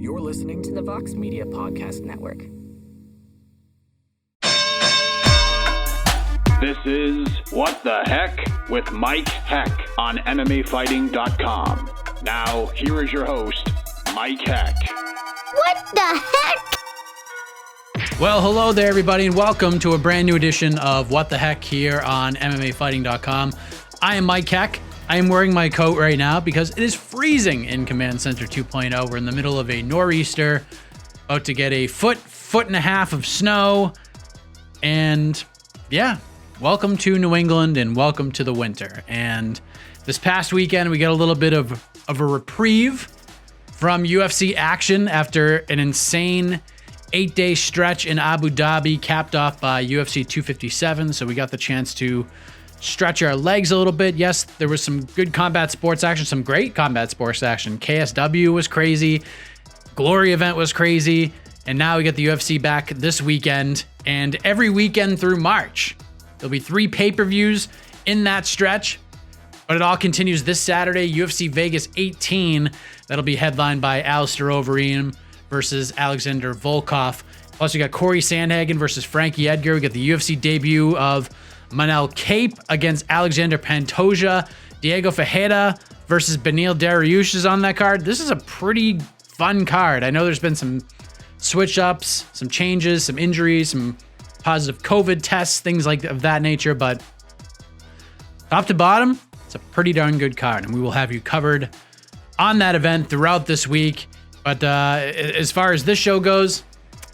You're listening to the Vox Media Podcast Network. This is What the Heck with Mike Heck on MMAfighting.com. Now, here is your host, Mike Heck. What the heck? Well, hello there, everybody, and welcome to a brand new edition of What the Heck here on MMAfighting.com. I am Mike Heck. I am wearing my coat right now because it is freezing in Command Center 2.0. We're in the middle of a nor'easter, about to get a foot and a half of snow. And yeah, welcome to New England and welcome to the winter. And this past weekend, we got a little bit of a reprieve from UFC action after an insane 8-day stretch in Abu Dhabi, capped off by UFC 257. So we got the chance to stretch our legs a little bit. Yes, there was some good combat sports action, some great combat sports action. KSW was crazy. Glory event was crazy. And now we get the UFC back this weekend and every weekend through March. There'll be 3 pay-per-views in that stretch, but it all continues this Saturday, UFC Vegas 18. That'll be headlined by Alistair Overeem versus Alexander Volkov. Plus, we got Corey Sandhagen versus Frankie Edgar. We got the UFC debut of Manel Kape against Alexander Pantoja. Diego Ferreira versus Beneil Dariush is on that card. This is a pretty fun card. I know there's been some switch-ups, some changes, some injuries, some positive COVID tests, things like of that nature, but top to bottom, it's a pretty darn good card, and we will have you covered on that event throughout this week. But as far as this show goes,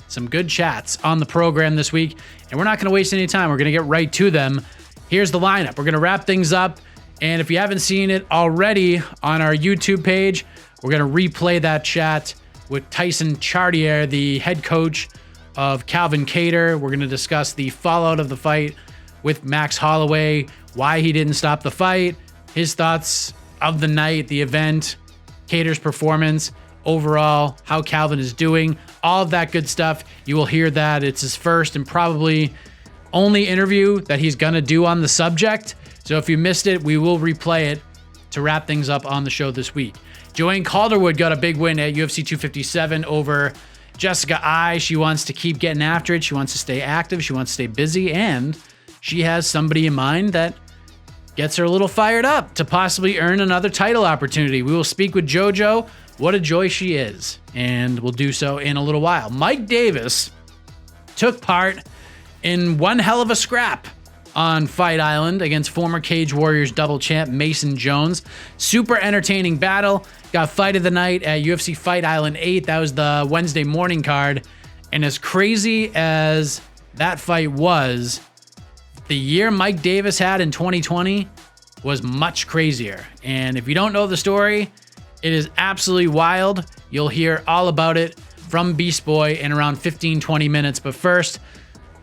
some good chats on the program this week, and we're not going to waste any time. We're going to get right to them. Here's the lineup. We're going to wrap things up, and if you haven't seen it already on our YouTube page, we're going to replay that chat with Tyson Chartier, the head coach of Calvin Kattar. We're going to discuss the fallout of the fight with Max Holloway, why he didn't stop the fight, his thoughts of the night, the event, Kattar's performance, overall, how Calvin is doing, all of that good stuff. You will hear that. It's his first and probably only interview that he's going to do on the subject. So if you missed it, we will replay it to wrap things up on the show this week. Joanne Calderwood got a big win at UFC 257 over Jessica Ai. She wants to keep getting after it. She wants to stay active. She wants to stay busy. And she has somebody in mind that gets her a little fired up to possibly earn another title opportunity. We will speak with JoJo. What a joy she is. And we'll do so in a little while. Mike Davis took part in one hell of a scrap on Fight Island against former Cage Warriors double champ Mason Jones. Super entertaining battle. Got fight of the night at UFC Fight Island 8. That was the Wednesday morning card. And as crazy as that fight was, the year Mike Davis had in 2020 was much crazier. And if you don't know the story, it is absolutely wild. You'll hear all about it from Beast Boy in around 15-20 minutes. But first,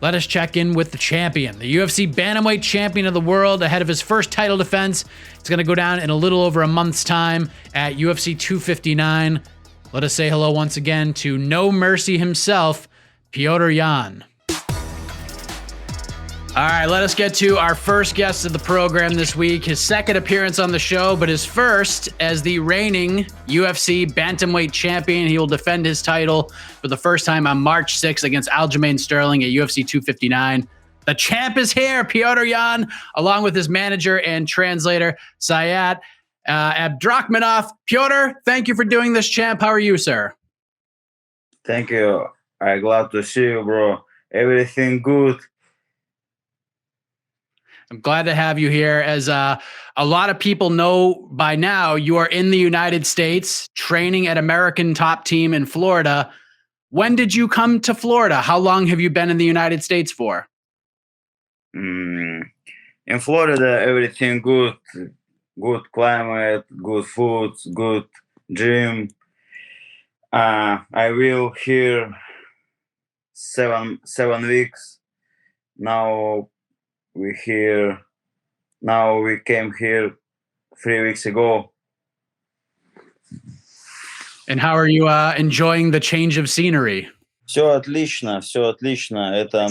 let us check in with the champion, the UFC bantamweight champion of the world, ahead of his first title defense. It's going to go down in a little over a month's time at UFC 259. Let us say hello once again to No Mercy himself, Petr Yan. All right, let us get to our first guest of the program this week. His second appearance on the show, but his first as the reigning UFC bantamweight champion. He will defend his title for the first time on March 6th against Aljamain Sterling at UFC 259. The champ is here, Petr Yan, along with his manager and translator, Sayat Abdrakhmanov. Petr, thank you for doing this, champ. How are you, sir? Thank you. I'm glad to see you, bro. Everything good. I'm glad to have you here. As a lot of people know by now, you are in the United States training at American Top Team in Florida. When did you come to Florida? How long have you been in the United States for? In Florida, everything good. Good climate, good food, good gym. I will here 7 weeks. Now we came here 3 weeks ago. And how are you enjoying the change of scenery? Все отлично. Это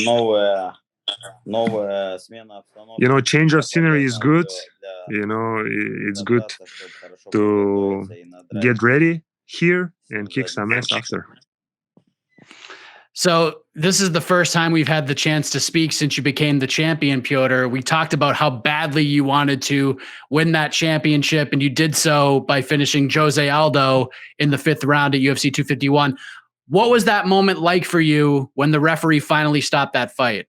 новая смена обстановки. Change of scenery is good. It's good to get ready here and kick some ass after. So this is the first time we've had the chance to speak since you became the champion, Petr. We talked about how badly you wanted to win that championship, and you did so by finishing Jose Aldo in the 5th round at UFC 251. What was that moment like for you when the referee finally stopped that fight?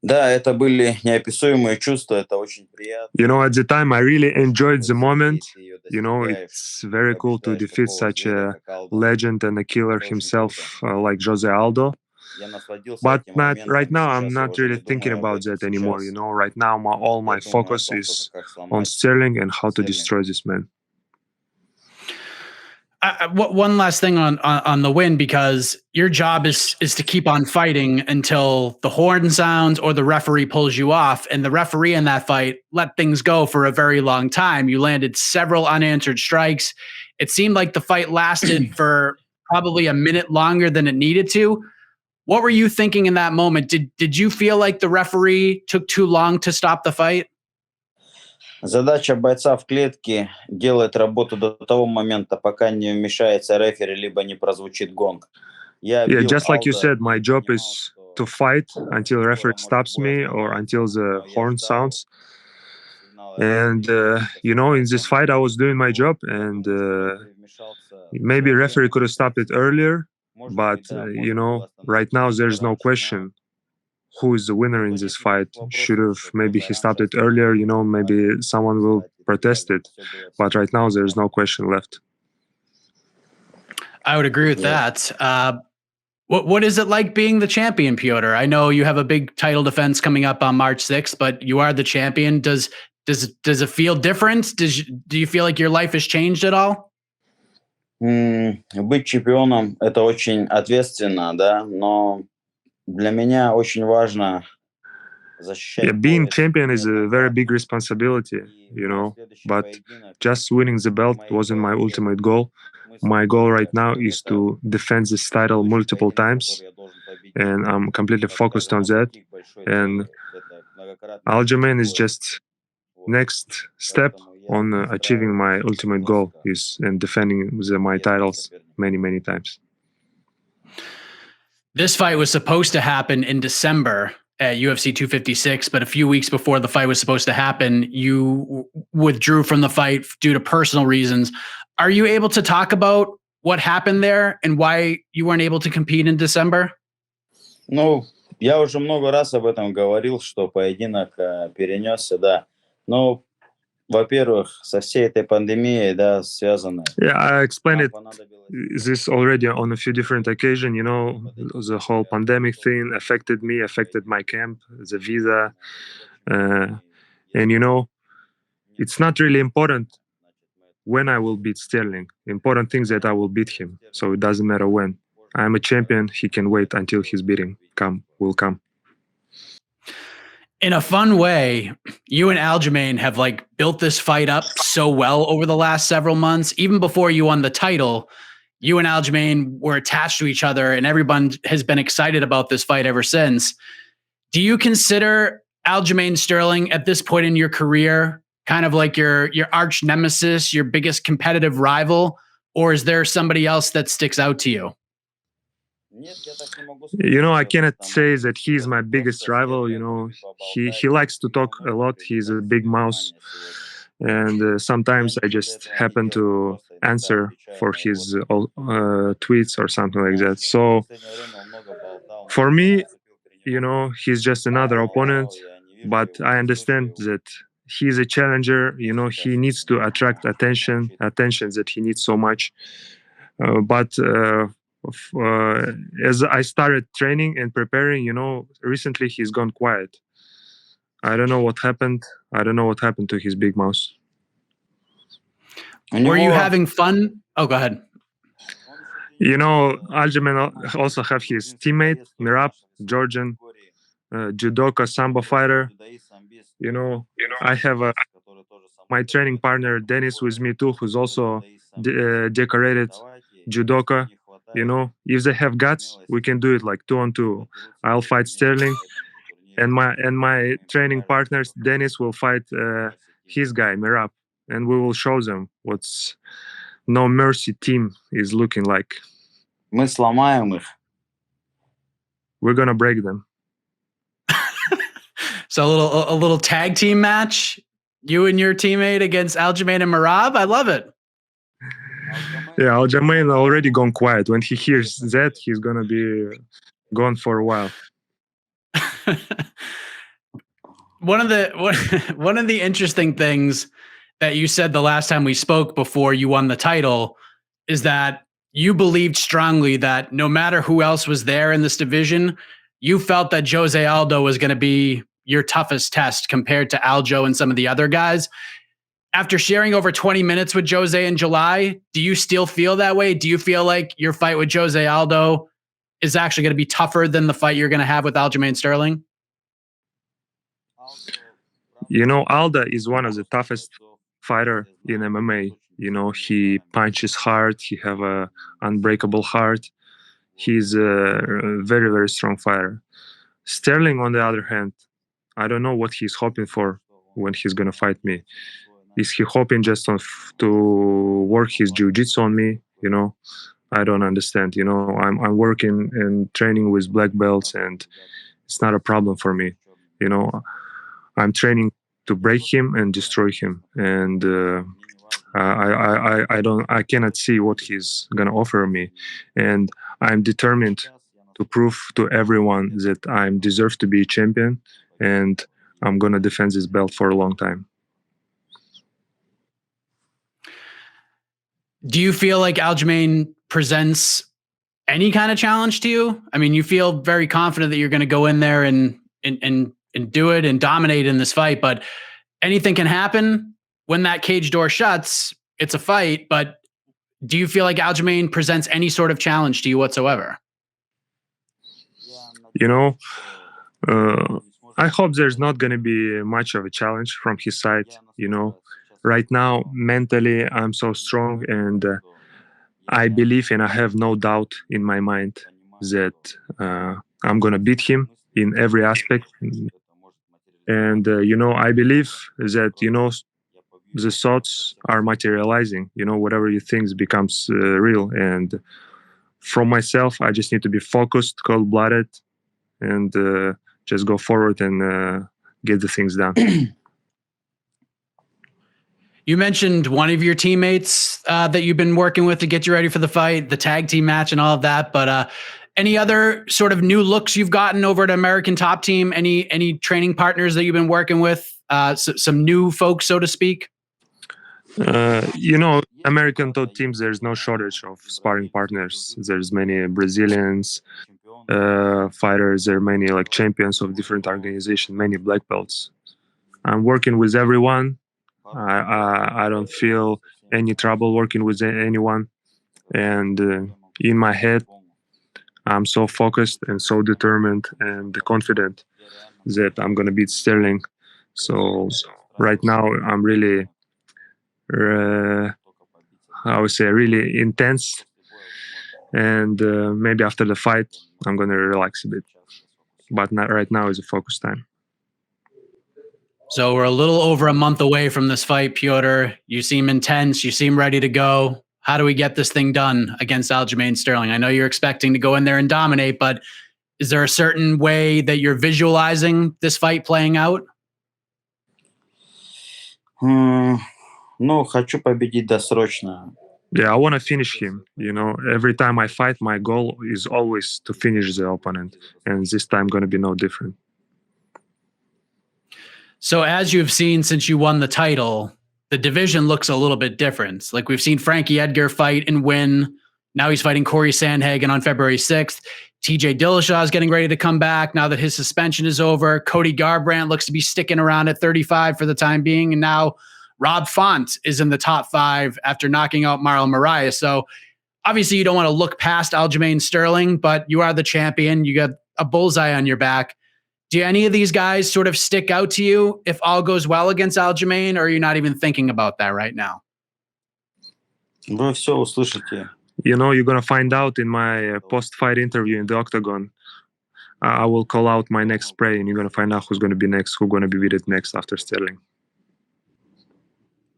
Да, это были неописуемые чувства, это очень приятно. You know, at the time, I really enjoyed the moment. You know, it's very cool to defeat such a legend and a killer himself like Jose Aldo. But right now, I'm not really thinking about that anymore. You know, right now, all my focus is on Sterling and how to destroy this man. One last thing on the win, because your job is to keep on fighting until the horn sounds or the referee pulls you off. And the referee in that fight let things go for a very long time. You landed several unanswered strikes. It seemed like the fight lasted for probably a minute longer than it needed to. What were you thinking in that moment? Did you feel like the referee took too long to stop the fight? Задача бойца в клетке делать работу до того момента, пока не вмешается рефери, либо не прозвучит гонг. Yeah, just like you said, my job is to fight until referee stops me or until the horn sounds. And, you know, in this fight, I was doing my job, and maybe referee could have stopped it earlier. But, you know, right now, there's no question who is the winner in this fight. Should have, maybe he stopped it earlier, you know, maybe someone will protest it. But right now, there's no question left. I would agree with that. What is it like being the champion, Petr? I know you have a big title defense coming up on March 6th, but you are the champion. Does it feel different? Do you feel like your life has changed at all? Быть чемпионом — это очень ответственно, да, но для меня очень важно защищать. Yeah, being champion is a very big responsibility, you know, but just winning the belt wasn't my ultimate goal. My goal right now is to defend this title multiple times, and I'm completely focused on that. And Aljamain is just next step on achieving my ultimate goal is in defending my titles many times. This fight was supposed to happen in December at UFC 256, but a few weeks before the fight was supposed to happen, you withdrew from the fight due to personal reasons. Are you able to talk about what happened there and why you weren't able to compete in December? Ну, я уже много раз об этом говорил, что поединок перенесся, да. Но, во-первых, со всей этой пандемией, да, связано. Yeah, I explained it this already on a few different occasions. You know, the whole pandemic thing affected me, affected my camp, the visa, and you know, it's not really important when I will beat Sterling. Important thing is that I will beat him, so it doesn't matter when. I'm a champion. He can wait until his beating will come. In a fun way, you and Aljamain have like built this fight up so well over the last several months. Even before you won the title, you and Aljamain were attached to each other, and everyone has been excited about this fight ever since. Do you consider Aljamain Sterling at this point in your career kind of like your arch nemesis, your biggest competitive rival, or is there somebody else that sticks out to you? You know, I cannot say that he's my biggest rival. You know, he likes to talk a lot. He's a big mouth, and sometimes I just happen to answer for his tweets or something like that. So for me, you know, he's just another opponent, but I understand that he's a challenger. You know, he needs to attract attention that he needs so much. But as I started training and preparing, you know, recently he's gone quiet. I don't know what happened. I don't know what happened to his big mouth. Were you having fun? Oh, go ahead. You know, Aljamain also have his teammate, Mirab, Georgian, judoka, sambo fighter. You know, I have my training partner, Dennis, with me too, who's also decorated judoka. You know, if they have guts, we can do it like 2-on-2. I'll fight Sterling, and my training partners, Dennis will fight his guy Mirab, and we will show them no mercy team is looking like. Мы сломаем их. We're gonna break them. So a little tag team match, you and your teammate against Aljamain and Merab. I love it. Yeah, Aljamain already gone quiet. When he hears that, he's gonna be gone for a while. One of the interesting things that you said the last time we spoke before you won the title is that you believed strongly that no matter who else was there in this division, you felt that Jose Aldo was going to be your toughest test compared to Aljo and some of the other guys. After sharing over 20 minutes with Jose in July, do you still feel that way? Do you feel like your fight with Jose Aldo is actually going to be tougher than the fight you're going to have with Aljamain Sterling? You know, Aldo is one of the toughest fighter in MMA. You know, he punches hard. He have a unbreakable heart. He's a very, very strong fighter. Sterling, on the other hand, I don't know what he's hoping for when he's gonna fight me. Is he hoping just to work his jiu-jitsu on me? You know, I don't understand. You know, I'm working and training with black belts, and it's not a problem for me. You know, I'm training to break him and destroy him, and I cannot see what he's gonna offer me, and I'm determined to prove to everyone that I deserve to be a champion, and I'm gonna defend this belt for a long time. Do you feel like Aljamain presents any kind of challenge to you? I mean, you feel very confident that you're going to go in there and do it and dominate in this fight, but anything can happen when that cage door shuts. It's a fight, but do you feel like Aljamain presents any sort of challenge to you whatsoever? You know, I hope there's not going to be much of a challenge from his side. You know, right now, mentally, I'm so strong, and I believe and I have no doubt in my mind that I'm going to beat him in every aspect. And, you know, I believe that, you know, the thoughts are materializing. You know, whatever you think becomes real. And from myself, I just need to be focused, cold-blooded, and just go forward and get the things done. You mentioned one of your teammates that you've been working with to get you ready for the fight, the tag team match and all of that. But any other sort of new looks you've gotten over at American Top Team? Any training partners that you've been working with? Some new folks, so to speak? You know, American Top Teams, there's no shortage of sparring partners. There's many Brazilians fighters. There are many like champions of different organizations, many black belts. I'm working with everyone. I don't feel any trouble working with anyone, and in my head I'm so focused and so determined and confident that I'm gonna beat Sterling. So right now I'm really I would say really intense, and maybe after the fight I'm gonna relax a bit, but not right now is a focus time. So we're a little over a month away from this fight, Petr. You seem intense. You seem ready to go. How do we get this thing done against Aljamain Sterling? I know you're expecting to go in there and dominate, but is there a certain way that you're visualizing this fight playing out? Ну, хочу победить досрочно. Yeah, I want to finish him. You know, every time I fight, my goal is always to finish the opponent, and this time going to be no different. So as you've seen since you won the title, the division looks a little bit different. Like we've seen Frankie Edgar fight and win. Now he's fighting Corey Sandhagen on February 6th. TJ Dillashaw is getting ready to come back now that his suspension is over. Cody Garbrandt looks to be sticking around at 35 for the time being. And now Rob Font is in the top 5 after knocking out Marlon Moraes. So obviously you don't want to look past Aljamain Sterling, but you are the champion. You got a bullseye on your back. Do any of these guys sort of stick out to you if all goes well against Aljamain, or are you not even thinking about that right now? Вы все услышите. You know, you're going to find out in my post-fight interview in the octagon. I will call out my next spray, and you're going to find out who's going to be next, who's going to be beat next after Sterling.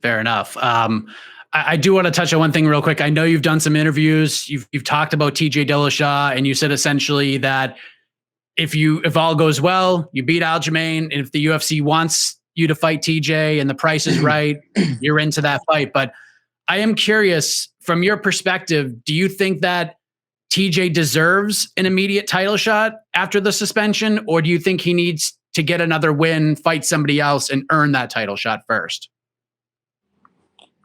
Fair enough. I do want to touch on one thing real quick. I know you've done some interviews. You've talked about TJ Dillashaw, and you said essentially that if all goes well, you beat Aljamain, and if the UFC wants you to fight TJ and the price is right, you're into that fight. But I am curious, from your perspective, do you think that TJ deserves an immediate title shot after the suspension, or do you think he needs to get another win, fight somebody else, and earn that title shot first?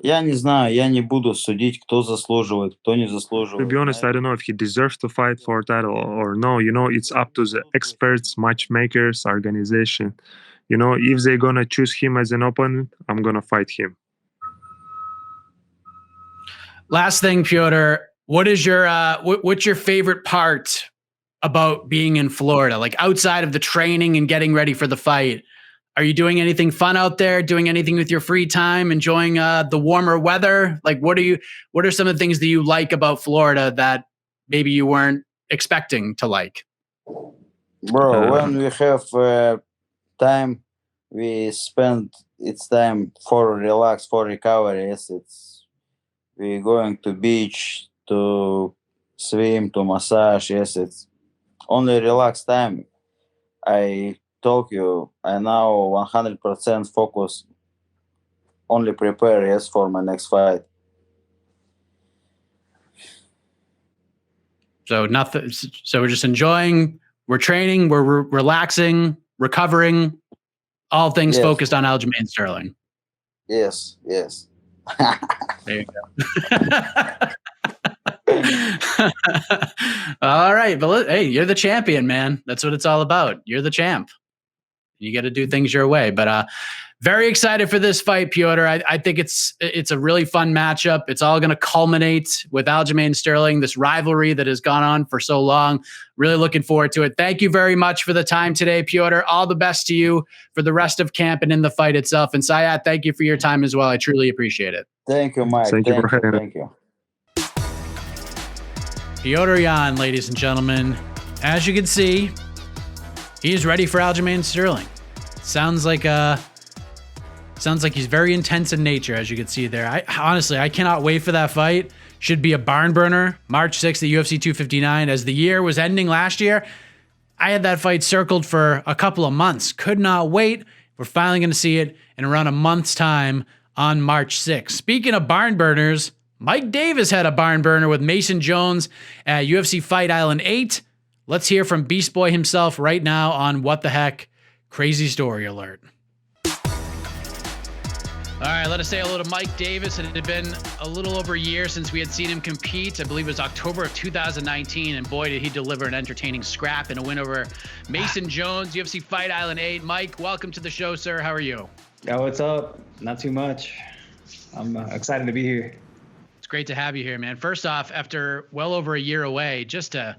Я не знаю, я не буду судить, кто заслуживает, кто не заслуживает. To be honest, I don't know if he deserves to fight for a title or no. It's up to the experts, matchmakers, organization. If they're gonna choose him as an opponent, I'm gonna fight him. Last thing, Petr, what is your what's your favorite part about being in Florida? Like outside of the training and getting ready for the fight, are you doing anything fun out there? Doing anything with your free time? Enjoying the warmer weather? Like, what are some of the things that you like about Florida that maybe you weren't expecting to like? Bro, when we have time, we spend its time for relax, for recovery. Yes, we're going to beach, to swim, to massage. Yes, it's only relaxed time. I told you, I now 100% focus, only prepare, yes, for my next fight. So nothing. So we're just enjoying. We're training. We're relaxing, recovering. All things focused on Aljamain Sterling. Yes. There you go. All right, but hey, you're the champion, man. That's what it's all about. You're the champ. You got to do things your way. But very excited for this fight, Petr. I think it's a really fun matchup. It's all going to culminate with Aljamain Sterling, this rivalry that has gone on for so long. Really looking forward to it. Thank you very much for the time today, Petr. All the best to you for the rest of camp and in the fight itself. And Sayat, thank you for your time as well. I truly appreciate it. Thank you, Mike. Thank you for having me. Thank you. Petr Yan, ladies and gentlemen. As you can see, he is ready for Aljamain Sterling. Sounds like he's very intense in nature, as you can see there. I cannot wait for that fight. Should be a barn burner. March 6th at UFC 259. As the year was ending last year, I had that fight circled for a couple of months. Could not wait. We're finally going to see it in around a month's time on March 6th. Speaking of barn burners, Mike Davis had a barn burner with Mason Jones at UFC Fight Island 8. Let's hear from Beast Boy himself right now on What the Heck. Crazy story alert. All right, let us say hello to Mike Davis. It had been a little over a year since we had seen him compete. I believe it was October of 2019, and boy, did he deliver an entertaining scrap and a win over Mason Jones, UFC Fight Island 8. Mike, welcome to the show, sir. How are you? Yo, what's up? Not too much. I'm excited to be here. It's great to have you here, man. First off, after well over a year away, just to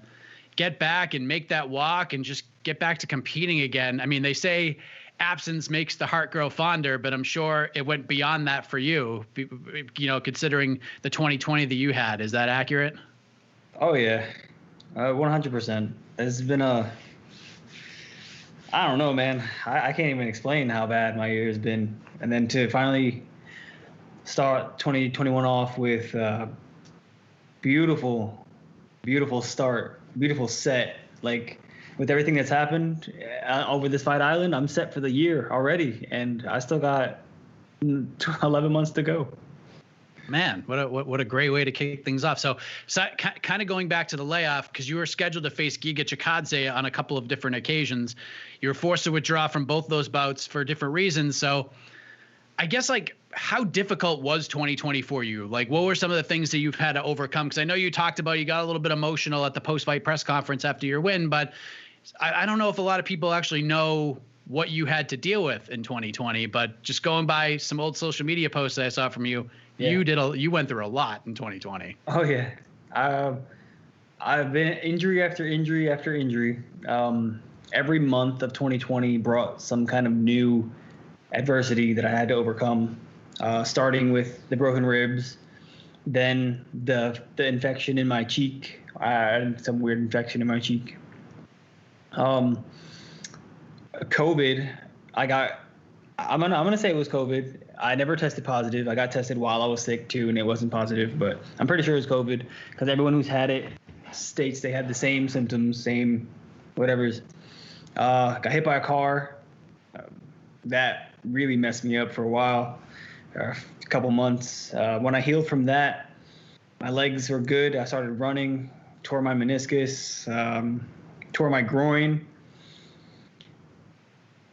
get back and make that walk and just get back to competing again. I mean, they say absence makes the heart grow fonder, but I'm sure it went beyond that for you, considering the 2020 that you had. Is that accurate? Oh, yeah. 100%. It's been I don't know, man. I can't even explain how bad my year has been. And then to finally start 2021 off with beautiful start, beautiful set. Like, with everything that's happened over this Fight Island, I'm set for the year already, and I still got 11 months to go. Man, what a great way to kick things off. So kind of going back to the layoff, because you were scheduled to face Giga Chikadze on a couple of different occasions. You were forced to withdraw from both those bouts for different reasons. So I guess, like, how difficult was 2020 for you? Like, what were some of the things that you've had to overcome? Because I know you talked about you got a little bit emotional at the post-fight press conference after your win, but I don't know if a lot of people actually know what you had to deal with in 2020. But just going by some old social media posts that I saw from you, you went through a lot in 2020. Oh yeah, I've been injury after injury after injury. Every month of 2020 brought some kind of new adversity that I had to overcome. Starting with the broken ribs, then the infection in my cheek. I had some weird infection in my cheek. COVID, I'm gonna say it was COVID. I never tested positive. I got tested while I was sick too, and it wasn't positive, but I'm pretty sure it's COVID because everyone who's had it states they had the same symptoms, same whatever's. Got hit by a car. That really messed me up for a while, a couple months. When I healed from that, my legs were good. I started running, tore my meniscus, tore my groin,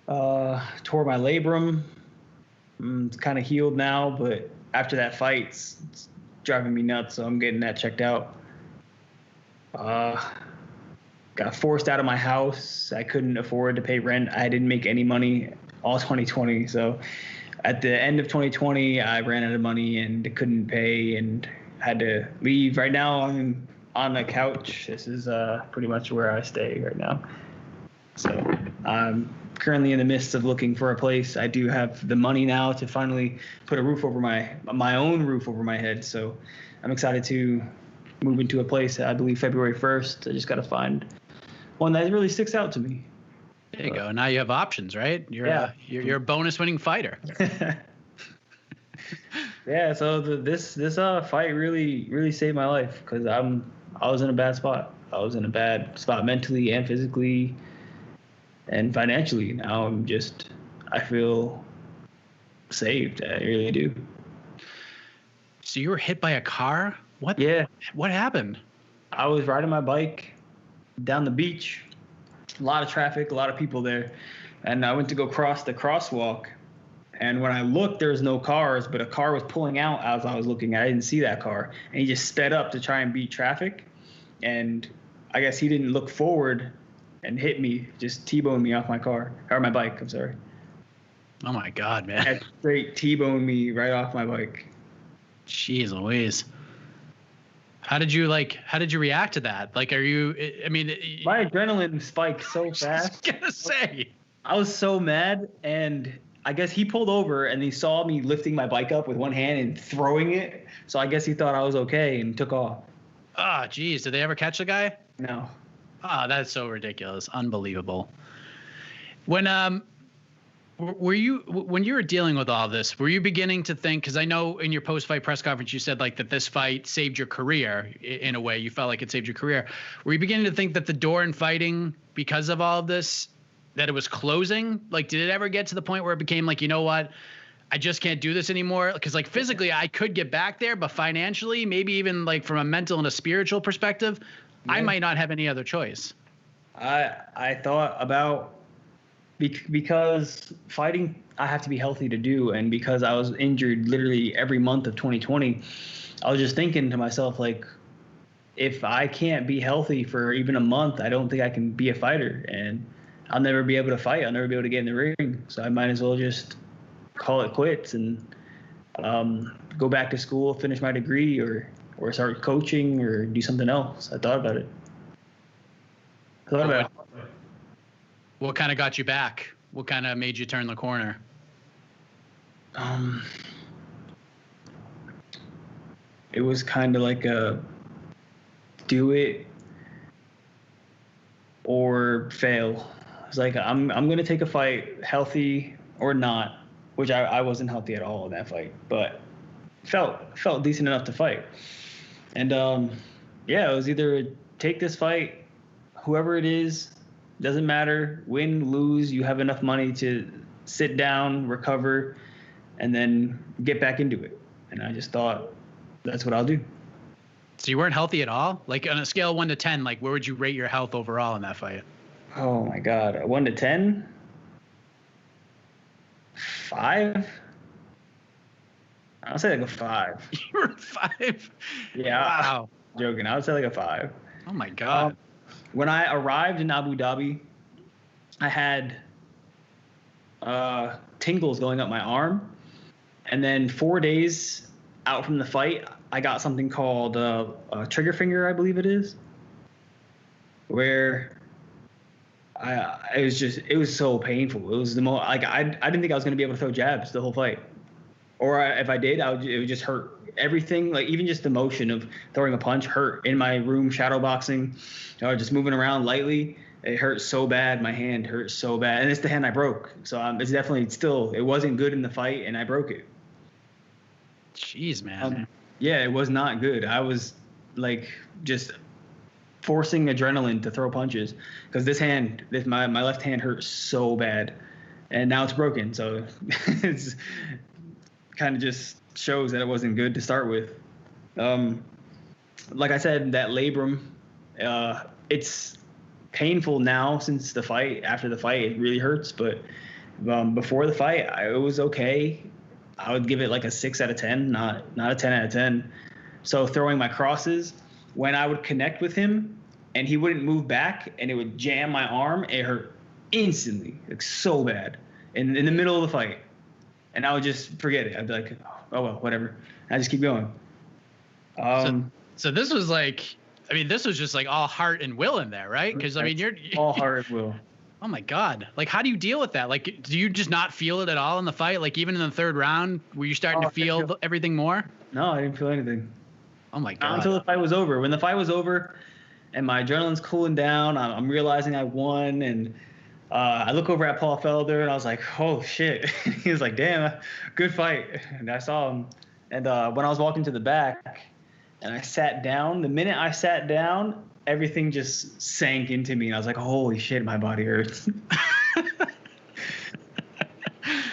tore my labrum. It's kind of healed now, but after that fight, it's driving me nuts, so I'm getting that checked out. Got forced out of my house. I couldn't afford to pay rent. I didn't make any money all 2020, so at the end of 2020, I ran out of money and couldn't pay and had to leave. Right now, I'm on the couch. This is pretty much where I stay right now. So I'm currently in the midst of looking for a place. I do have the money now to finally put a roof over my own roof over my head. So I'm excited to move into a place, I believe February 1st. I just got to find one that really sticks out to me. There you go. Now you have options, right? You're a bonus winning fighter. Yeah, so this fight really saved my life because I was in a bad spot. I was in a bad spot mentally and physically and financially. Now I feel saved. I really do. So you were hit by a car? What? Yeah. What happened? I was riding my bike down the beach. A lot of traffic, a lot of people there. And I went to go cross the crosswalk. And when I looked, there was no cars, but a car was pulling out as I was looking. I didn't see that car. And he just sped up to try and beat traffic. And I guess he didn't look forward and hit me, just T-boned me off my car, or my bike, I'm sorry. Oh my God, man. And straight T-boned me right off my bike. Jeez Louise. How did you react to that? Like, My adrenaline spiked so fast. I was gonna say. I was so mad, and I guess he pulled over and he saw me lifting my bike up with one hand and throwing it. So I guess he thought I was okay and took off. Ah, geez. Did they ever catch the guy? No. Ah, that's so ridiculous. Unbelievable. When you were dealing with all this, were you beginning to think, because I know in your post-fight press conference you said like that this fight saved your career in a way, you felt like it saved your career. Were you beginning to think that the door in fighting, because of all of this, that it was closing? Like, did it ever get to the point where it became like, you know what, I just can't do this anymore? Because like physically I could get back there, but financially, maybe even like from a mental and a spiritual perspective, yeah, I might not have any other choice. I thought about, because fighting I have to be healthy to do, and because I was injured literally every month of 2020, I was just thinking to myself, like, if I can't be healthy for even a month, I don't think I can be a fighter, and I'll never be able to fight. I'll never be able to get in the ring. So I might as well just call it quits and go back to school, finish my degree, or start coaching or do something else. I thought about it. What kind of got you back? What kind of made you turn the corner? It was kind of like a do it or fail. It's like I'm gonna take a fight, healthy or not, which I wasn't healthy at all in that fight, but felt decent enough to fight. And yeah, it was either take this fight, whoever it is, doesn't matter, win, lose, you have enough money to sit down, recover, and then get back into it. And I just thought, that's what I'll do. So you weren't healthy at all? Like on a scale of 1 to 10, like where would you rate your health overall in that fight? Oh my God, 1 to 10? 5? I'll say like a 5. You were 5? Yeah. Wow. I'm joking. I would say like a 5. Oh my God. When I arrived in Abu Dhabi, I had tingles going up my arm. And then 4 days out from the fight, I got something called a trigger finger, I believe it is, where it was so painful. It was the most, like, I didn't think I was going to be able to throw jabs the whole fight. Or if I did, it would just hurt. Everything, like even just the motion of throwing a punch hurt in my room, shadow boxing, or just moving around lightly. It hurt so bad. My hand hurt so bad. And it's the hand I broke. So it's definitely still, it wasn't good in the fight and I broke it. Jeez, man. Yeah, it was not good. I was like just forcing adrenaline to throw punches because my left hand hurt so bad, and now it's broken. So it's kind of just shows that it wasn't good to start with. Like I said, that labrum, it's painful now since the fight. After the fight, it really hurts, but before the fight, it was okay. I would give it like a 6 out of 10, not a 10 out of 10. So throwing my crosses, when I would connect with him and he wouldn't move back and it would jam my arm, it hurt instantly, like so bad in the middle of the fight. And I would just forget it. I'd be like, oh, well, whatever. And I just keep going. So this was like, I mean, this was just like all heart and will in there, right? Because I mean, you're all heart and will. Oh my God. Like, how do you deal with that? Like, do you just not feel it at all in the fight? Like, even in the third round, were you starting to feel everything more? No, I didn't feel anything. Oh my God. Not until the fight was over. When the fight was over and my adrenaline's cooling down, I'm realizing I won. And I look over at Paul Felder and I was like, oh shit. He was like, damn, good fight. And I saw him. And when I was walking to the back and I sat down, the minute I sat down, everything just sank into me. And I was like, holy shit, my body hurts.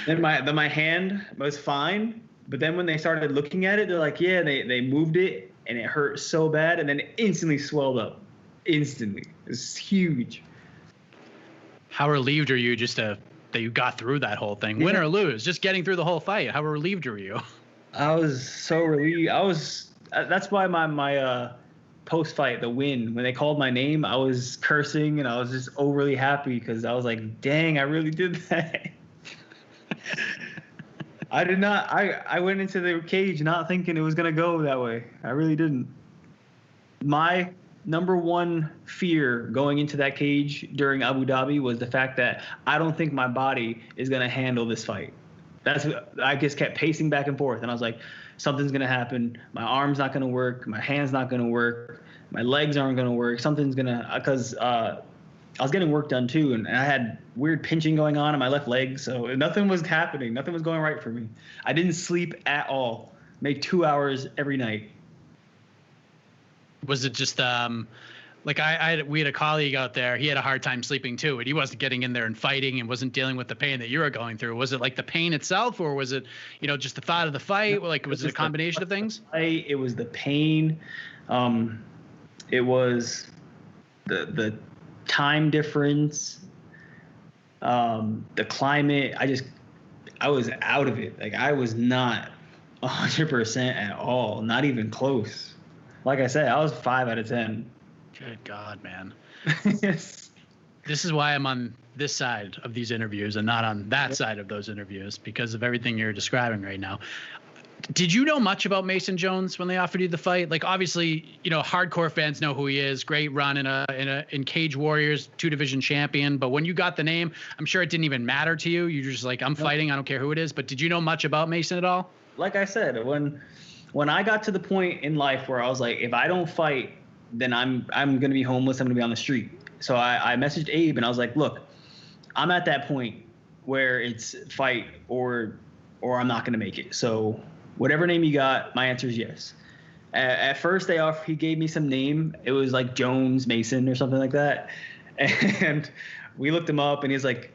Then my hand was fine. But then when they started looking at it, they're like, yeah, they moved it and it hurt so bad. And then it instantly swelled up. Instantly. It's huge. How relieved are you just that you got through that whole thing? Win or lose, just getting through the whole fight. How relieved are you? I was so relieved. That's why my post-fight, the win, when they called my name, I was cursing and I was just overly happy because I was like, dang, I really did that. I did not. I went into the cage not thinking it was going to go that way. I really didn't. My number one fear going into that cage during Abu Dhabi was the fact that I don't think my body is going to handle this fight. I just kept pacing back and forth, and I was like, something's going to happen. My arm's not going to work. My hand's not going to work. My legs aren't going to work. Something's going to – because I was getting work done too, and I had weird pinching going on in my left leg, so nothing was happening. Nothing was going right for me. I didn't sleep at all. Made 2 hours every night. Was it just like we had a colleague out there, he had a hard time sleeping too, and he wasn't getting in there and fighting and wasn't dealing with the pain that you were going through. Was it like the pain itself, or was it, just the thought of the fight? Like, was it a combination of things? It was the pain. It was the time difference, the climate. I was out of it. Like, I was not 100% at all, not even close. Like I said, I was 5 out of 10. Good God, man. Yes. This is why I'm on this side of these interviews and not on that side of those interviews, because of everything you're describing right now. Did you know much about Mason Jones when they offered you the fight? Like, obviously, hardcore fans know who he is. Great run in Cage Warriors, 2-division champion. But when you got the name, I'm sure it didn't even matter to you. You're just like, I'm fighting. I don't care who it is. But did you know much about Mason at all? Like I said, when I got to the point in life where I was like, if I don't fight, then I'm going to be homeless. I'm going to be on the street. So I messaged Abe and I was like, look, I'm at that point where it's fight or I'm not going to make it. So whatever name you got, my answer is yes. At first he gave me some name. It was like Jones Mason or something like that. And we looked him up and he's like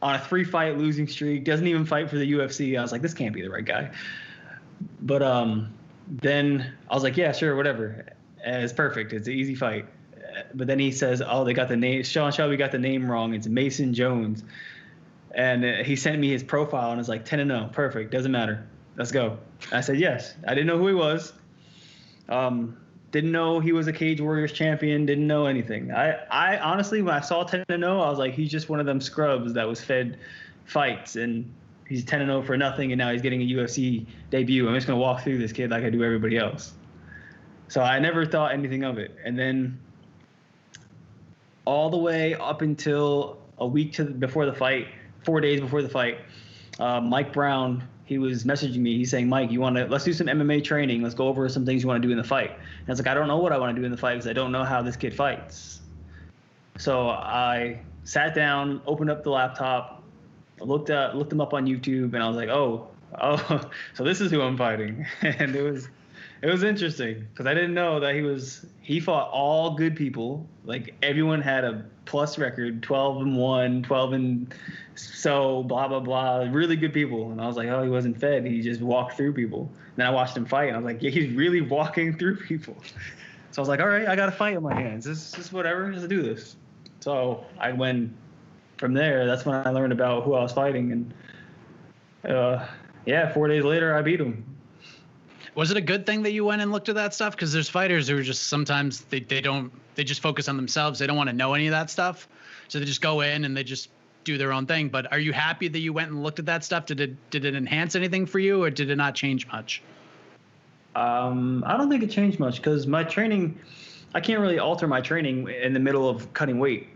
on a 3-fight losing streak, doesn't even fight for the UFC. I was like, this can't be the right guy. But then I was like, yeah, sure, whatever. It's perfect. It's an easy fight. But then he says, oh, they got the name. Sean Shelby got the name wrong. It's Mason Jones. And he sent me his profile and it's like 10-0. Perfect. Doesn't matter. Let's go. I said, yes. I didn't know who he was. Didn't know he was a Cage Warriors champion. Didn't know anything. I honestly, when I saw 10-0, I was like, he's just one of them scrubs that was fed fights. And he's 10-0 for nothing, and now he's getting a UFC debut. I'm just going to walk through this kid like I do everybody else. So I never thought anything of it. And then all the way up until a week before the fight, 4 days before the fight, Mike Brown, he was messaging me. He's saying, Mike, let's do some MMA training. Let's go over some things you want to do in the fight. And I was like, I don't know what I want to do in the fight because I don't know how this kid fights. So I sat down, opened up the laptop, looked him up on YouTube, and I was like, oh, oh, so this is who I'm fighting. And it was interesting because I didn't know that he fought all good people. Like everyone had a plus record, 12-1, 12 and so blah blah blah, really good people. And I was like, oh, he wasn't fed. He just walked through people. And then I watched him fight, and I was like, yeah, he's really walking through people. So I was like, all right, I got a fight in my hands. This is whatever. Let's do this. So I went from there. That's when I learned about who I was fighting, and 4 days later, I beat him. Was it a good thing that you went and looked at that stuff? Because there's fighters who are just sometimes they just focus on themselves. They don't want to know any of that stuff, so they just go in and they just do their own thing. But are you happy that you went and looked at that stuff? Did it enhance anything for you, or did it not change much? I don't think it changed much because my training, I can't really alter my training in the middle of cutting weight.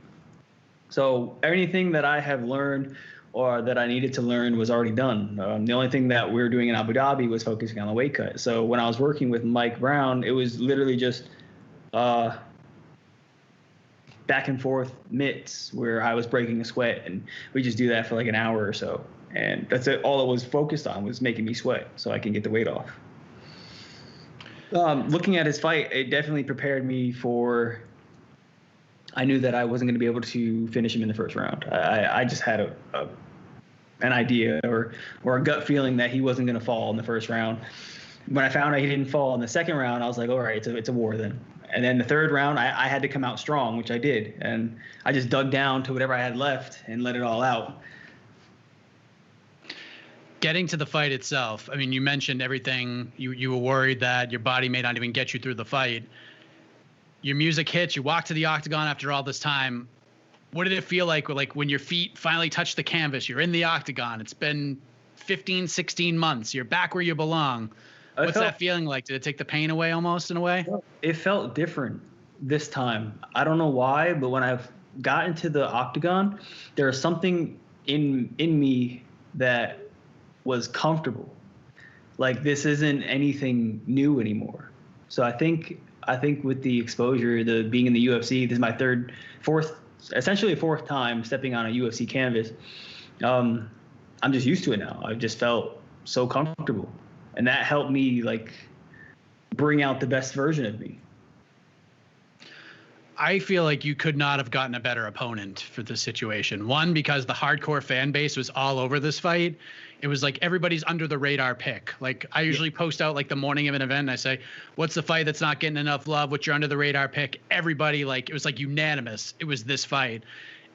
So anything that I have learned or that I needed to learn was already done. The only thing that we were doing in Abu Dhabi was focusing on the weight cut. So when I was working with Mike Brown, it was literally just back and forth mitts where I was breaking a sweat, and we just do that for like an hour or so. And that's it. All it was focused on was making me sweat so I can get the weight off. Looking at his fight, it definitely prepared me for. I knew that I wasn't going to be able to finish him in the first round. I just had an idea or a gut feeling that he wasn't going to fall in the first round. When I found out he didn't fall in the second round, I was like, all right, it's a war then. And then the third round, I had to come out strong, which I did. And I just dug down to whatever I had left and let it all out. Getting to the fight itself, I mean, you mentioned everything. You were worried that your body may not even get you through the fight. Your music hits, you walk to the octagon after all this time. What did it feel like when your feet finally touch the canvas? You're in the octagon. It's been 15, 16 months. You're back where you belong. What's that feeling like? Did it take the pain away almost in a way? It felt different this time. I don't know why, but when I've got into the octagon, there was something in me that was comfortable. Like this isn't anything new anymore. So I think with the exposure, the being in the UFC, this is my essentially fourth time stepping on a UFC canvas. I'm just used to it now. I've just felt so comfortable, and that helped me like bring out the best version of me. I feel like you could not have gotten a better opponent for this situation. One, because the hardcore fan base was all over this fight. It was like everybody's under the radar pick. Like I usually post out like the morning of an event and I say, what's the fight that's not getting enough love? What's your under the radar pick? Everybody, like, it was like unanimous. It was this fight.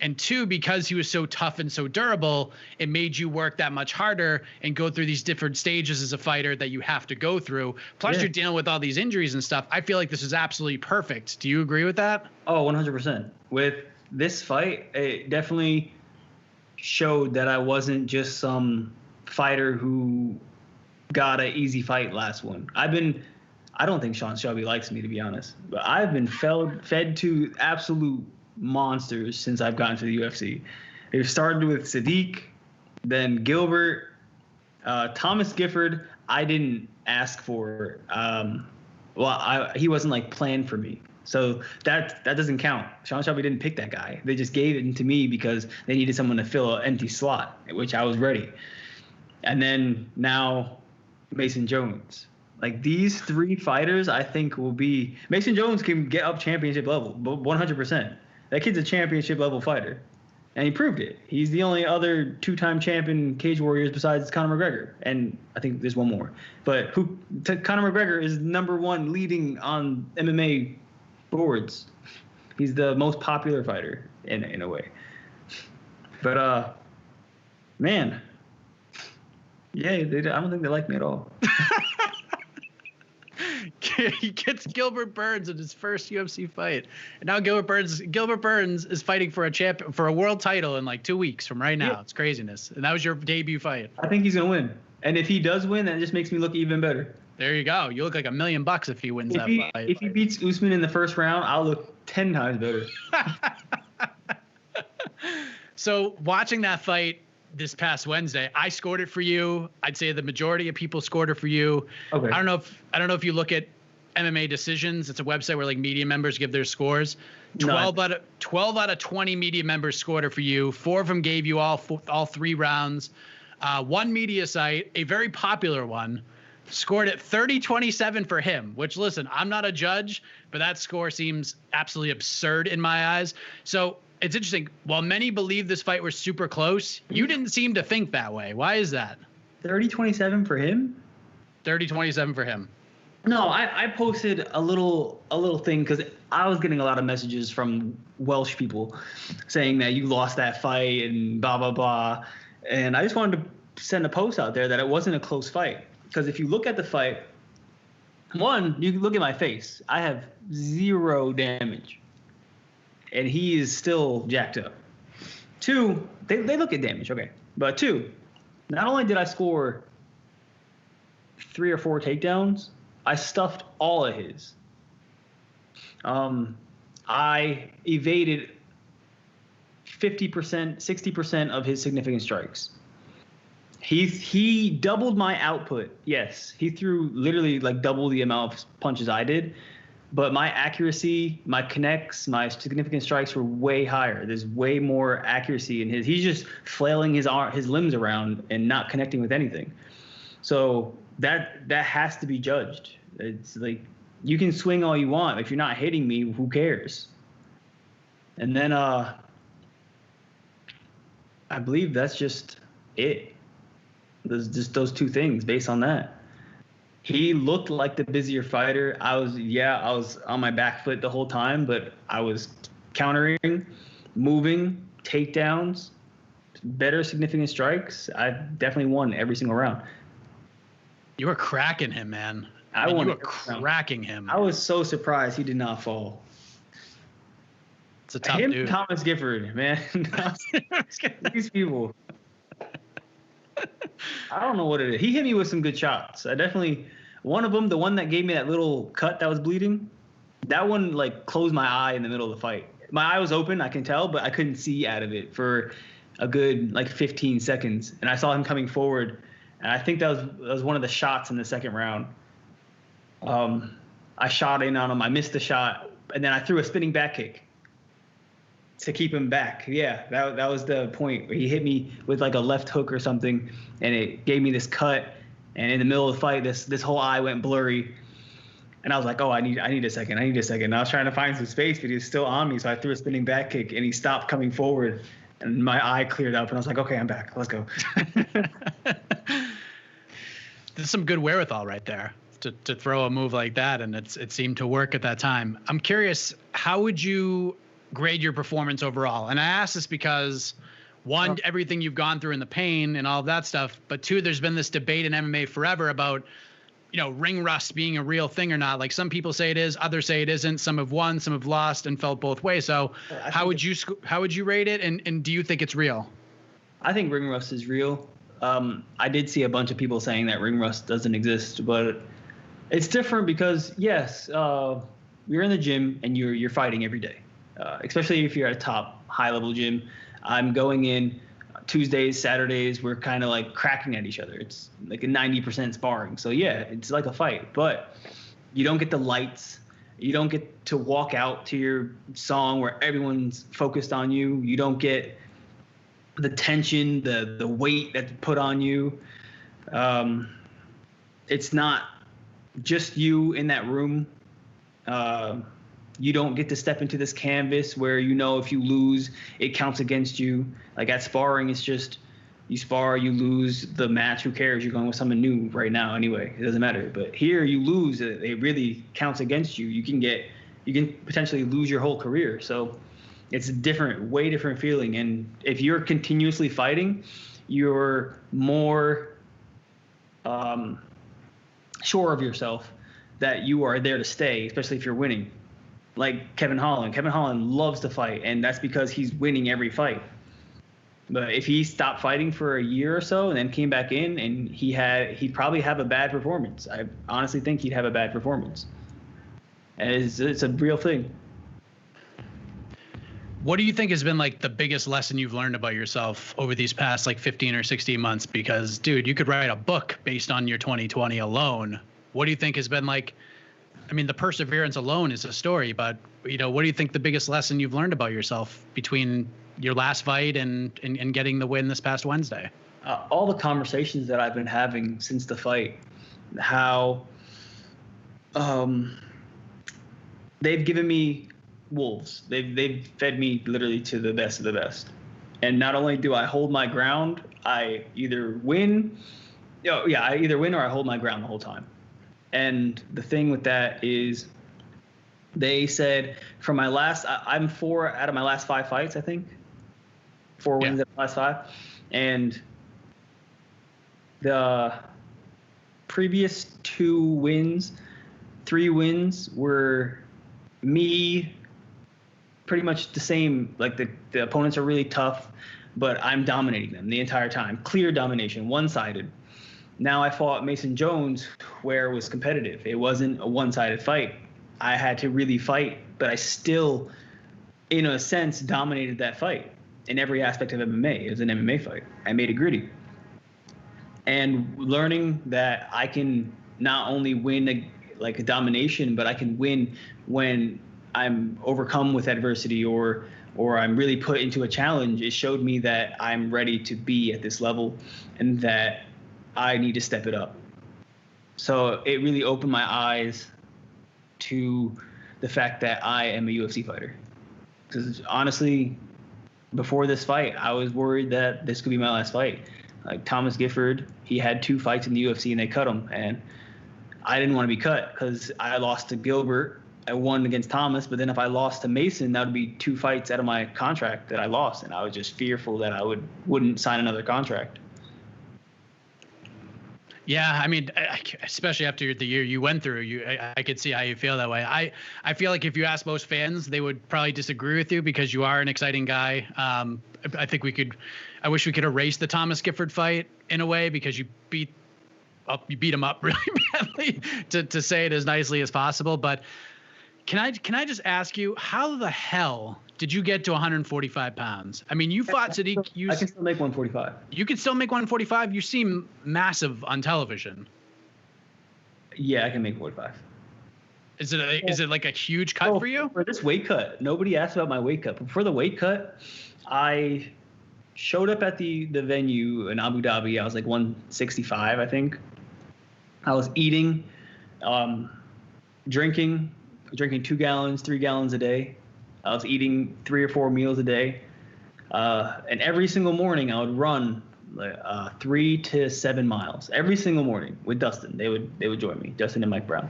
And two, because he was so tough and so durable, it made you work that much harder and go through these different stages as a fighter that you have to go through. Plus you're dealing with all these injuries and stuff. I feel like this is absolutely perfect. Do you agree with that? Oh, 100%. With this fight, it definitely showed that I wasn't just some fighter who got an easy fight last one. I don't think Sean Shelby likes me, to be honest, but I've been fed to absolute monsters since I've gotten to the UFC. It started with Sadiq, then Gilbert, Thomas Gifford. I didn't ask for. He wasn't like planned for me, so that doesn't count. Sean Shelby didn't pick that guy. They just gave it to me because they needed someone to fill an empty slot, which I was ready. And then now Mason Jones. Like these three fighters, I think will be. Mason Jones can get up championship level, 100%. That kid's a championship level fighter, and he proved it. He's the only other two-time champion Cage Warriors besides Conor McGregor, and I think there's one more. But Conor McGregor is #1 leading on MMA boards. He's the most popular fighter in a way. But man, yeah, I don't think they like me at all. He gets Gilbert Burns in his first UFC fight, and now Gilbert Burns is fighting for a world title in like 2 weeks from right now. Yeah. It's craziness, and that was your debut fight. I think he's gonna win, and if he does win, that just makes me look even better. There you go. You look like $1 million if he wins that fight. If he beats Usman in the first round, I'll look 10 times better. So watching that fight this past Wednesday, I scored it for you. I'd say the majority of people scored it for you. Okay. I don't know if you look at MMA Decisions. It's a website where like media members give their scores. 12 out of 20 media members scored it for you. 4 of them gave you all 3 rounds. One media site, a very popular one, scored it 30-27 for him, which, listen, I'm not a judge, but that score seems absolutely absurd in my eyes. So it's interesting. While many believe this fight was super close, you didn't seem to think that way. Why is that? 30-27 for him? 30-27 for him. No, I posted a little thing because I was getting a lot of messages from Welsh people saying that you lost that fight and blah, blah, blah. And I just wanted to send a post out there that it wasn't a close fight. Because if you look at the fight, one, you look at my face. I have 0 damage. And he is still jacked up. 2, they look at damage, okay. But 2, not only did I score 3 or 4 takedowns, I stuffed all of his. I evaded 50%, 60% of his significant strikes. He doubled my output. Yes, he threw literally like double the amount of punches I did, but my accuracy, my connects, my significant strikes were way higher. There's way more accuracy in his. He's just flailing his limbs around and not connecting with anything. So that has to be judged. It's like you can swing all you want. If you're not hitting me, who cares? And then I believe that's just it. There's just those 2 things based on that. He looked like the busier fighter. I was on my back foot the whole time, but I was countering, moving, takedowns, better significant strikes. I definitely won every single round. You were cracking him, man. You were cracking him. I was so surprised he did not fall. It's a tough dude. Thomas Gifford, man. These people. I don't know what it is. He hit me with some good shots. I definitely, one of them, the one that gave me that little cut that was bleeding, that one like closed my eye in the middle of the fight. My eye was open, I can tell, but I couldn't see out of it for a good like 15 seconds. And I saw him coming forward, and I think that was one of the shots in the second round. I shot in on him. I missed the shot, and then I threw a spinning back kick to keep him back. Yeah, that was the point where he hit me with like a left hook or something, and it gave me this cut. And in the middle of the fight, this whole eye went blurry, and I was like, oh, I need a second. And I was trying to find some space, but he was still on me, so I threw a spinning back kick, and he stopped coming forward, and my eye cleared up, and I was like, okay, I'm back. Let's go. There's some good wherewithal right there to throw a move like that, and it seemed to work at that time. I'm curious, how would you grade your performance overall? And I ask this because, one, everything you've gone through and the pain and all of that stuff, but 2, there's been this debate in MMA forever about, ring rust being a real thing or not. Like, some people say it is, others say it isn't. Some have won, some have lost and felt both ways. So how would you rate it? And do you think it's real? I think ring rust is real. I did see a bunch of people saying that ring rust doesn't exist, but it's different because, yes, you're in the gym and you're fighting every day, especially if you're at a top high-level gym. I'm going in Tuesdays, Saturdays, we're kind of like cracking at each other. It's like a 90% sparring. So, yeah, it's like a fight. But you don't get the lights. You don't get to walk out to your song where everyone's focused on you. You don't get the tension, the weight that's put on you. It's not just you in that room. You don't get to step into this canvas where if you lose, it counts against you. Like at sparring, it's just you spar, you lose the match. Who cares? You're going with someone new right now anyway. It doesn't matter. But here, you lose, it really counts against you. You can potentially lose your whole career. So it's a way different feeling. And if you're continuously fighting, you're more sure of yourself that you are there to stay, especially if you're winning. Like Kevin Holland. Kevin Holland loves to fight, and that's because he's winning every fight. But if he stopped fighting for a year or so and then came back in, and he'd probably have a bad performance. I honestly think he'd have a bad performance. And it's a real thing. What do you think has been like the biggest lesson you've learned about yourself over these past like 15 or 16 months? Because, dude, you could write a book based on your 2020 alone. What do you think has been like, the perseverance alone is a story, but, what do you think the biggest lesson you've learned about yourself between your last fight and getting the win this past Wednesday? all the conversations that I've been having since the fight, how they've given me wolves. They've fed me literally to the best of the best. And not only do I hold my ground, I either win. I either win or I hold my ground the whole time. And the thing with that is, they said from my last, I'm 4 out of my last 5 fights, I think. 4 wins out of my last 5. And the previous 2 wins, 3 wins were me pretty much the same. Like the opponents are really tough, but I'm dominating them the entire time. Clear domination, one-sided. Now I fought Mason Jones where it was competitive. It wasn't a one-sided fight. I had to really fight, but I still, in a sense, dominated that fight in every aspect of MMA. It was an MMA fight. I made it gritty. And learning that I can not only win a domination, but I can win when I'm overcome with adversity or I'm really put into a challenge, it showed me that I'm ready to be at this level and that I need to step it up. So it really opened my eyes to the fact that I am a UFC fighter. Because honestly, before this fight, I was worried that this could be my last fight. Like Thomas Gifford, he had 2 fights in the UFC and they cut him. And I didn't want to be cut because I lost to Gilbert. I won against Thomas, but then if I lost to Mason, that would be 2 fights out of my contract that I lost. And I was just fearful that I wouldn't sign another contract. Yeah, I mean, especially after the year you went through, I could see how you feel that way. I feel like if you ask most fans, they would probably disagree with you because you are an exciting guy. I wish we could erase the Thomas Gifford fight in a way because you beat him up really badly to say it as nicely as possible. But can I just ask you, how the hell did you get to 145 pounds? I mean, you fought Sadiq. I can still make 145. You can still make 145? You seem massive on television. Yeah, I can make 45. Is it like a huge cut for you? For this weight cut, nobody asked about my weight cut. But for the weight cut, I showed up at the venue in Abu Dhabi. I was like 165, I think. I was eating, drinking 2 gallons, 3 gallons a day. I was eating 3 or 4 meals a day. And every single morning I would run 3 to 7 miles every single morning with Dustin. They would join me, Dustin and Mike Brown.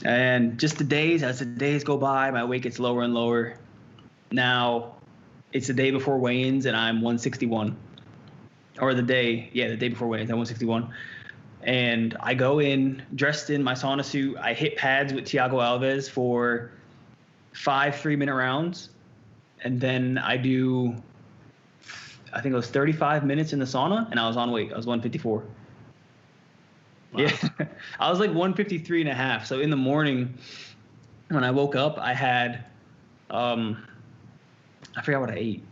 And just as the days go by, my weight gets lower and lower. Now it's the day before weigh-ins and I'm 161. Or the day before weigh-ins, I'm 161. And I go in dressed in my sauna suit. I hit pads with Thiago Alves for 5 3-minute rounds. And then I do, I think it was 35 minutes in the sauna and I was on weight. I was 154. Wow. Yeah. I was like 153 and a half. So in the morning when I woke up, I had, I forgot what I ate.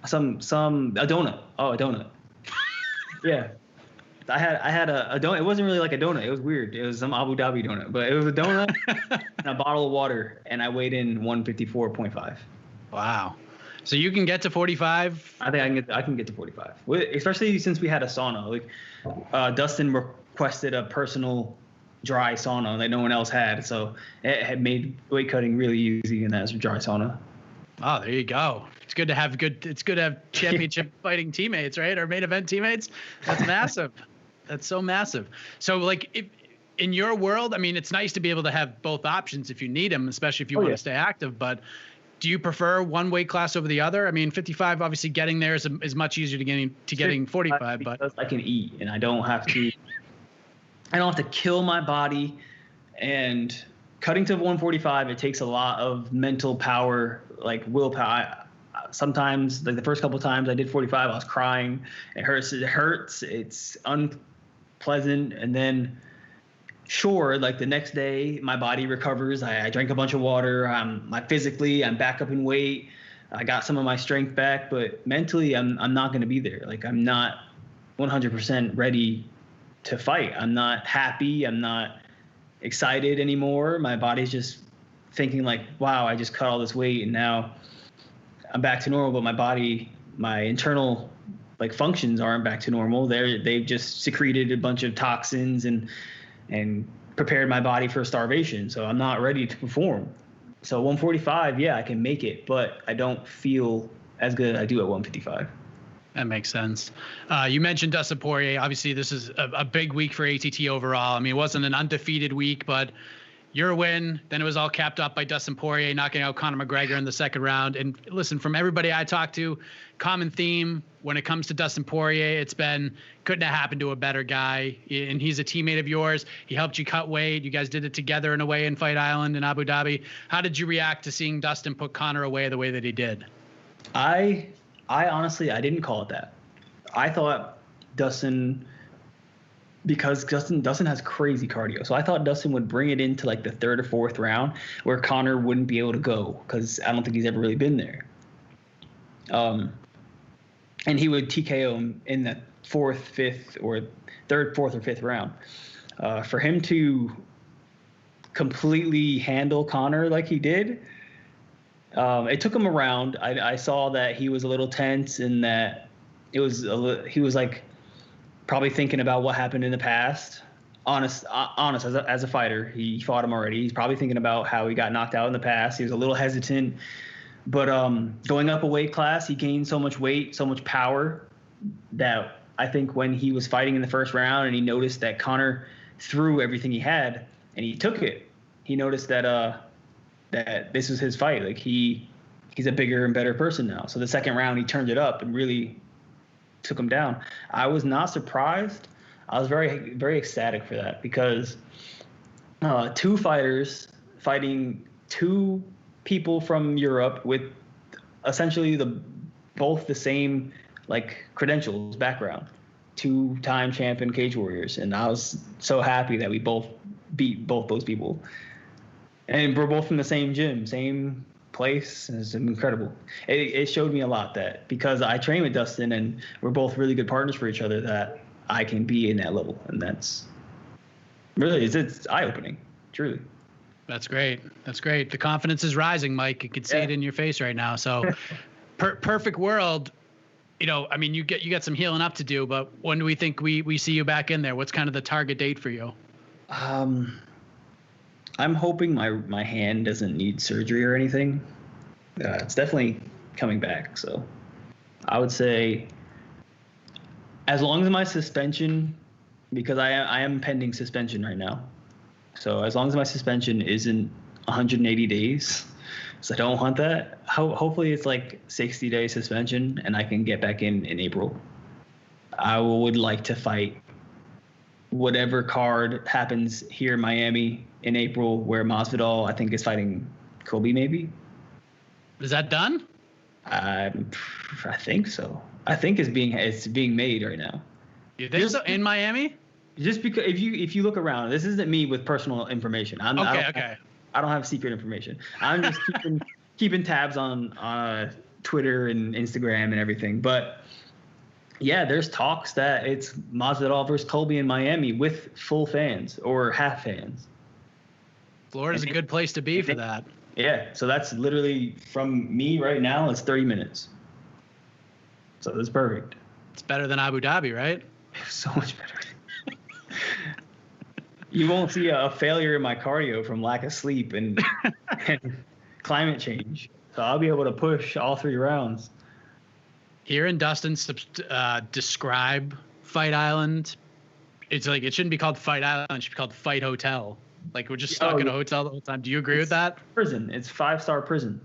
A donut. Oh, a donut. Yeah. I had a donut. It wasn't really like a donut. It was weird. It was some Abu Dhabi donut, but it was a donut and a bottle of water, and I weighed in 154.5. Wow. So you can get to 45? I think I can get to 45, especially since we had a sauna. Like Dustin requested a personal dry sauna that no one else had, so it had made weight cutting really easy in that dry sauna. Oh, there you go. It's good to have championship fighting teammates, right? Or main event teammates. That's massive. That's so massive. So like in your world, I mean, it's nice to be able to have both options if you need them, especially if you want to stay active. But do you prefer one weight class over the other? I mean, 55, obviously getting there is much easier to getting 45, but I can eat and I don't have to kill my body. And cutting to 145, it takes a lot of mental power, like willpower. Sometimes, like the first couple of times I did 45, I was crying. It hurts. It's unpleasant. And then, sure, like the next day, my body recovers. I drank a bunch of water. I'm back up in weight. I got some of my strength back, but mentally, I'm not going to be there. Like I'm not 100% ready to fight. I'm not happy. I'm not excited anymore. My body's just thinking like, wow, I just cut all this weight and now I'm back to normal, but my body, my internal like functions aren't back to normal. They've just secreted a bunch of toxins and prepared my body for starvation. So I'm not ready to perform. So 145, yeah, I can make it, but I don't feel as good as I do at 155. That makes sense. You mentioned Dustin Poirier. Obviously, this is a big week for ATT overall. I mean, it wasn't an undefeated week, but your win, then it was all capped up by Dustin Poirier knocking out Conor McGregor in the second round. And listen, from everybody I talked to, common theme when it comes to Dustin Poirier, it's been couldn't have happened to a better guy. And he's a teammate of yours. He helped you cut weight. You guys did it together in a way in Fight Island in Abu Dhabi. How did you react to seeing Dustin put Conor away the way that he did? I honestly, I didn't call it that. I thought Dustin, because Dustin has crazy cardio. So I thought Dustin would bring it into like the third or fourth round where Conor wouldn't be able to go, because I don't think he's ever really been there. And he would TKO him in the third, fourth, or fifth round. For him to completely handle Conor like he did, it took him a round. I saw that he was a little tense and that he was like probably thinking about what happened in the past. Honest as a fighter, he fought him already. He's probably thinking about how he got knocked out in the past. He was a little hesitant, but going up a weight class, he gained so much weight, so much power that I think when he was fighting in the first round and he noticed that Conor threw everything he had and he took it, he noticed that this was his fight. Like he's a bigger and better person now. So the second round, he turned it up and really took him down. I was not surprised. I was very, very ecstatic for that, because two fighters fighting two people from Europe with essentially both the same like credentials, background, 2-time champion Cage Warriors. And I was so happy that we both beat both those people. And we're both in the same gym, same place. It's incredible. It showed me a lot that because I train with Dustin and we're both really good partners for each other, that I can be in that level. And that's really, it's eye-opening, truly. That's great. That's great. The confidence is rising, Mike. You can see it in your face right now. So perfect world. You know, I mean, you got some healing up to do, but when do we think we see you back in there? What's kind of the target date for you? I'm hoping my hand doesn't need surgery or anything. It's definitely coming back. So I would say as long as my suspension, because I am pending suspension right now. So as long as my suspension isn't 180 days, so I don't want that. Hopefully it's like 60-day suspension and I can get back in April. I would like to fight whatever card happens here in Miami in April, where Masvidal, I think, is fighting Kobe, maybe. Is that done? I think so. I think it's being made right now. You think so? In Miami? Just because if you look around, this isn't me with personal information. I don't have secret information. I'm just keeping tabs on Twitter and Instagram and everything. But yeah, there's talks that it's Masvidal versus Colby in Miami with full fans or half fans. Florida's a good place to be for that. Yeah, so that's literally from me right now. It's 30 minutes. So that's perfect. It's better than Abu Dhabi, right? So much better. You won't see a failure in my cardio from lack of sleep and climate change. So I'll be able to push all 3 rounds. Hearing Dustin describe Fight Island, it's like it shouldn't be called Fight Island. It should be called Fight Hotel. Like we're just stuck in a hotel the whole time. Do you agree with that? Prison. It's 5-star prison.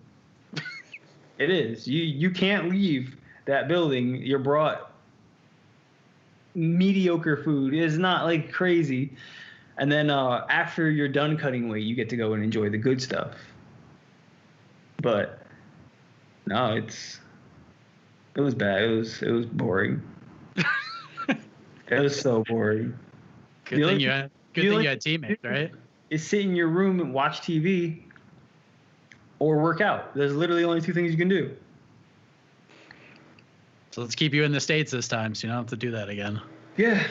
It is. You can't leave that building. You're brought mediocre food. It is not like crazy. And then after you're done cutting weight, you get to go and enjoy the good stuff. But no, it was bad. It was boring. It was so boring. Good thing you had teammates, right? Is sit in your room and watch TV or work out. There's literally only 2 things you can do. So let's keep you in the States this time so you don't have to do that again. Yeah.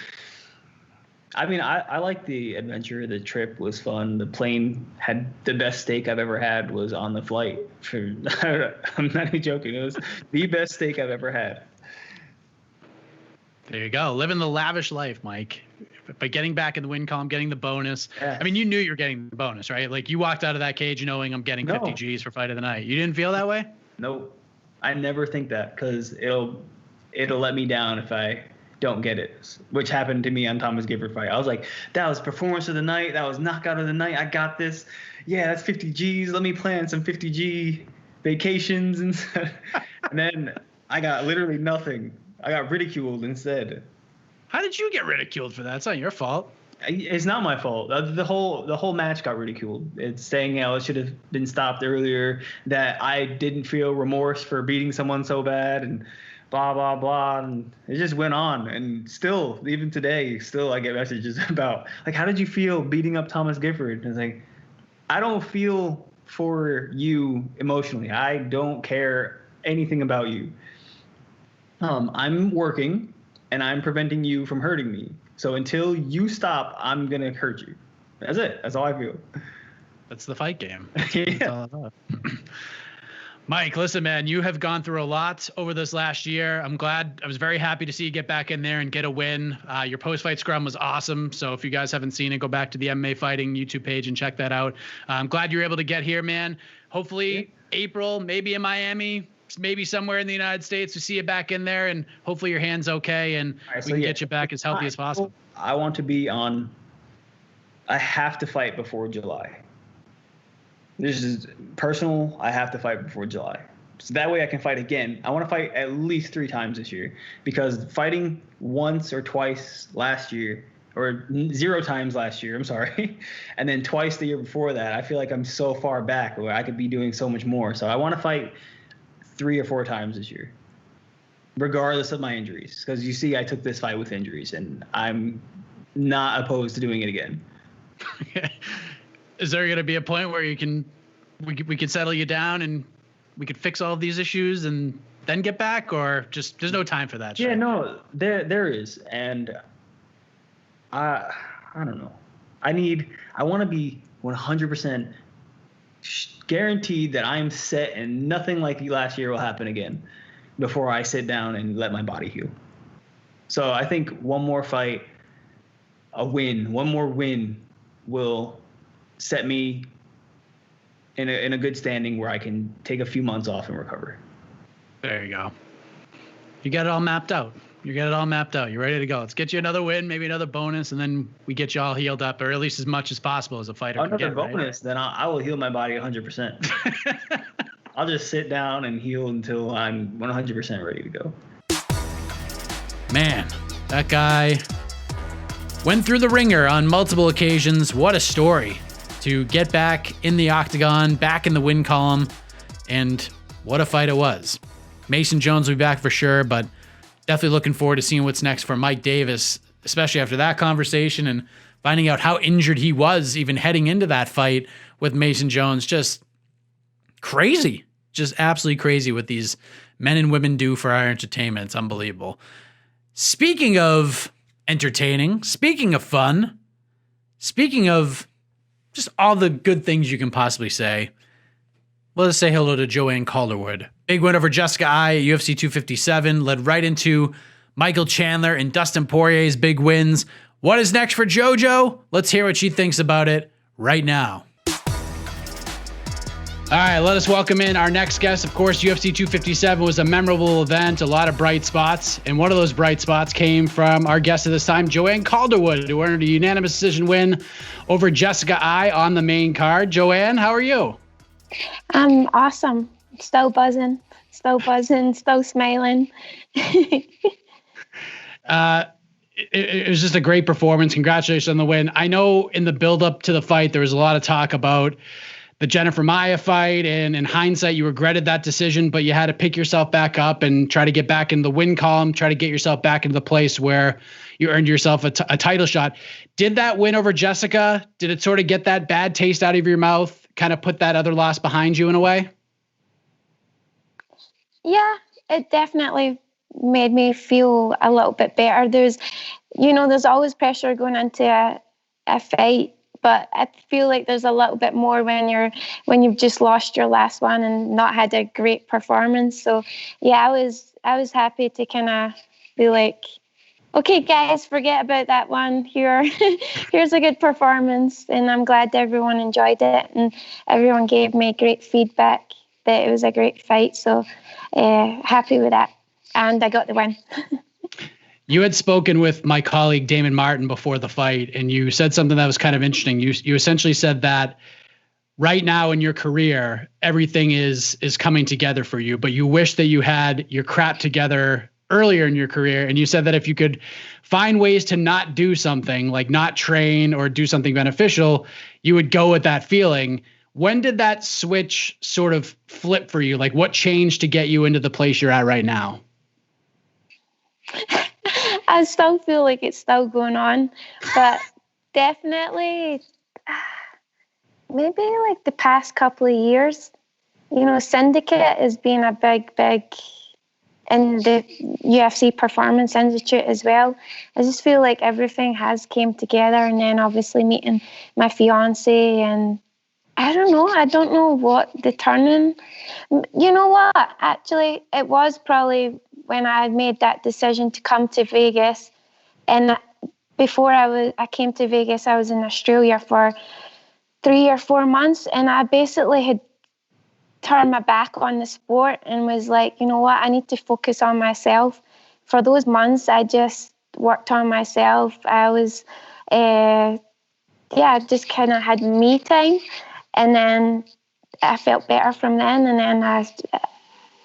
I mean, I like the adventure. The trip was fun. The plane had the best steak I've ever had was on the flight. I'm not even joking. It was the best steak I've ever had. There you go. Living the lavish life, Mike. By getting back in the win column, getting the bonus. Yes. I mean, you knew you were getting the bonus, right? Like you walked out of that cage knowing I'm getting 50 G's for fight of the night. You didn't feel that way? Nope. I never think that because it'll let me down if I don't get it, which happened to me on Thomas Gifford fight. I was like, that was performance of the night. That was knockout of the night. I got this. Yeah, that's 50 G's. Let me plan some 50 G vacations. And then I got literally nothing. I got ridiculed instead. How did you get ridiculed for that? It's not your fault. It's not my fault. The whole match got ridiculed. It's saying, it should have been stopped earlier, that I didn't feel remorse for beating someone so bad, and blah, blah, blah. And it just went on. And still, even today, I get messages about, like, how did you feel beating up Thomas Gifford? And it's like, I don't feel for you emotionally. I don't care anything about you. I'm working, and I'm preventing you from hurting me. So until you stop, I'm going to hurt you. That's it. That's all I feel. That's the fight game. That's all about. Mike, listen, man, you have gone through a lot over this last year. I was very happy to see you get back in there and get a win. Your post-fight scrum was awesome. So if you guys haven't seen it, go back to the MMA Fighting YouTube page and check that out. I'm glad you were able to get here, man. Hopefully April, maybe in Miami, maybe somewhere in the United States, to see you back in there, and hopefully your hand's okay and we can get you back as healthy as possible. I want to be on. I have to fight before July. This is personal. I have to fight before July. So that way I can fight again. I want to fight at least 3 times this year, because fighting once or twice last year, or 0 times last year, I'm sorry, and then twice the year before that, I feel like I'm so far back where I could be doing so much more. So I want to fight 3 or 4 times this year, regardless of my injuries. Because you see, I took this fight with injuries, and I'm not opposed to doing it again. Is there going to be a point where we could settle you down and we could fix all of these issues and then get back, or just there's no time for that? Yeah, no, there is, and I don't know. I want to be 100% guaranteed that I'm set and nothing like last year will happen again before I sit down and let my body heal. So I think one more fight, one more win will set me in a good standing where I can take a few months off and recover. There you go. You got it all mapped out. You're ready to go. Let's get you another win, maybe another bonus, and then we get you all healed up, or at least as much as possible as a fighter. Another bonus, right? Then I will heal my body 100%. I'll just sit down and heal until I'm 100% ready to go. Man, that guy went through the ringer on multiple occasions. What a story to get back in the octagon, back in the win column, and what a fight it was. Mason Jones will be back for sure, but definitely looking forward to seeing what's next for Mike Davis, especially after that conversation and finding out how injured he was even heading into that fight with Mason Jones. Just crazy. Just absolutely crazy what these men and women do for our entertainment. It's unbelievable. Speaking of entertaining, speaking of fun, speaking of just all the good things you can possibly say, let us say hello to Joanne Calderwood. Big win over Jessica Ai at UFC 257, led right into Michael Chandler and Dustin Poirier's big wins. What is next for JoJo? Let's hear what she thinks about it right now. All right, let us welcome in our next guest. Of course, UFC 257 was a memorable event, a lot of bright spots, and one of those bright spots came from our guest at this time, Joanne Calderwood, who earned a unanimous decision win over Jessica Ai on the main card. Joanne, how are you? I'm awesome. Still buzzing, still smiling. It was just a great performance. Congratulations on the win. I know in the build-up to the fight, there was a lot of talk about the Jennifer Maia fight, and in hindsight, you regretted that decision, but you had to pick yourself back up and try to get back in the win column, try to get yourself back into the place where you earned yourself a title shot. Did that win over Jessica, did it sort of get that bad taste out of your mouth, kind of put that other loss behind you in a way? Yeah, it definitely made me feel a little bit better. There's always pressure going into a fight, but I feel like there's a little bit more when you've just lost your last one and not had a great performance. So yeah, I was happy to kind of be like, okay, guys, forget about that one. Here's a good performance, and I'm glad everyone enjoyed it, and everyone gave me great feedback that it was a great fight. So happy with that, and I got the win. You had spoken with my colleague Damon Martin before the fight, and you said something that was kind of interesting. You essentially said that right now in your career, everything is coming together for you, but you wish that you had your crap together earlier in your career. And you said that if you could find ways to not do something, like not train or do something beneficial, you would go with that feeling. When did that switch sort of flip for you? Like, what changed to get you into the place you're at right now? I still feel like it's still going on, but definitely maybe like the past couple of years, Syndicate has been a big in the UFC Performance Institute as well. I just feel like everything has came together, and then obviously meeting my fiance, and I don't know what the turning. You know what? Actually, it was probably when I made that decision to come to Vegas. And before I came to Vegas, I was in Australia for 3 or 4 months, and I basically had turned my back on the sport and was like, you know what? I need to focus on myself. For those months, I just worked on myself. I was, just kind of had me time. And then I felt better from then, and then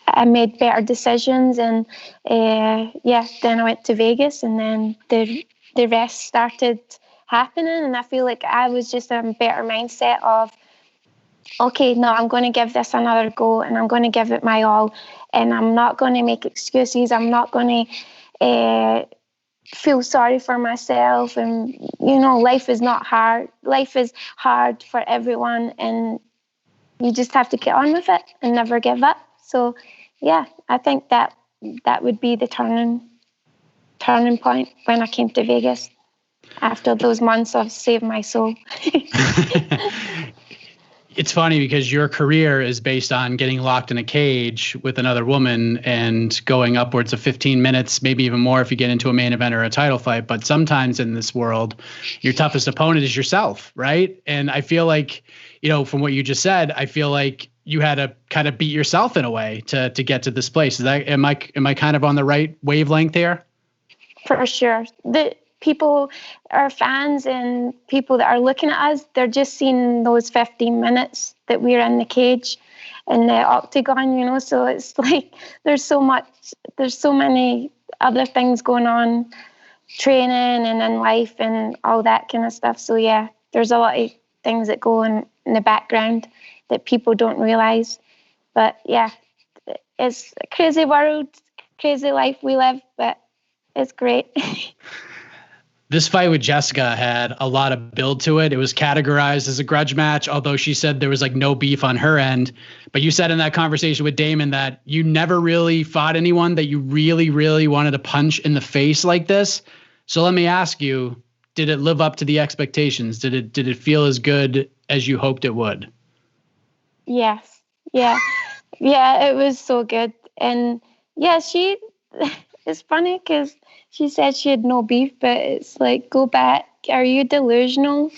I made better decisions, and then I went to Vegas, and then the rest started happening, and I feel like I was just in a better mindset of, okay, no, I'm going to give this another go, and I'm going to give it my all, and I'm not going to make excuses. I'm not going to feel sorry for myself, and life is not hard. Life is hard for everyone, and you just have to get on with it and never give up. So yeah, I think that would be the turning point when I came to Vegas after those months of Save My Soul. It's funny because your career is based on getting locked in a cage with another woman and going upwards of 15 minutes, maybe even more if you get into a main event or a title fight. But sometimes in this world, your toughest opponent is yourself, right? And I feel like, from what you just said, I feel like you had to kind of beat yourself in a way to get to this place. Am I kind of on the right wavelength here? For sure. The people, our fans and people that are looking at us, they're just seeing those 15 minutes that we're in the cage in the octagon, so it's like there's so many other things going on, training and in life and all that kind of stuff. So yeah, there's a lot of things that go in the background that people don't realize. But yeah, it's a crazy world, crazy life we live, but it's great. This fight with Jessica had a lot of build to it. It was categorized as a grudge match, although she said there was like no beef on her end. But you said in that conversation with Damon that you never really fought anyone that you really, really wanted to punch in the face like this. So let me ask you, did it live up to the expectations? Did it feel as good as you hoped it would? Yes. Yeah. Yeah, it was so good. And yeah, it's funny because she said she had no beef, but it's like, go back. Are you delusional?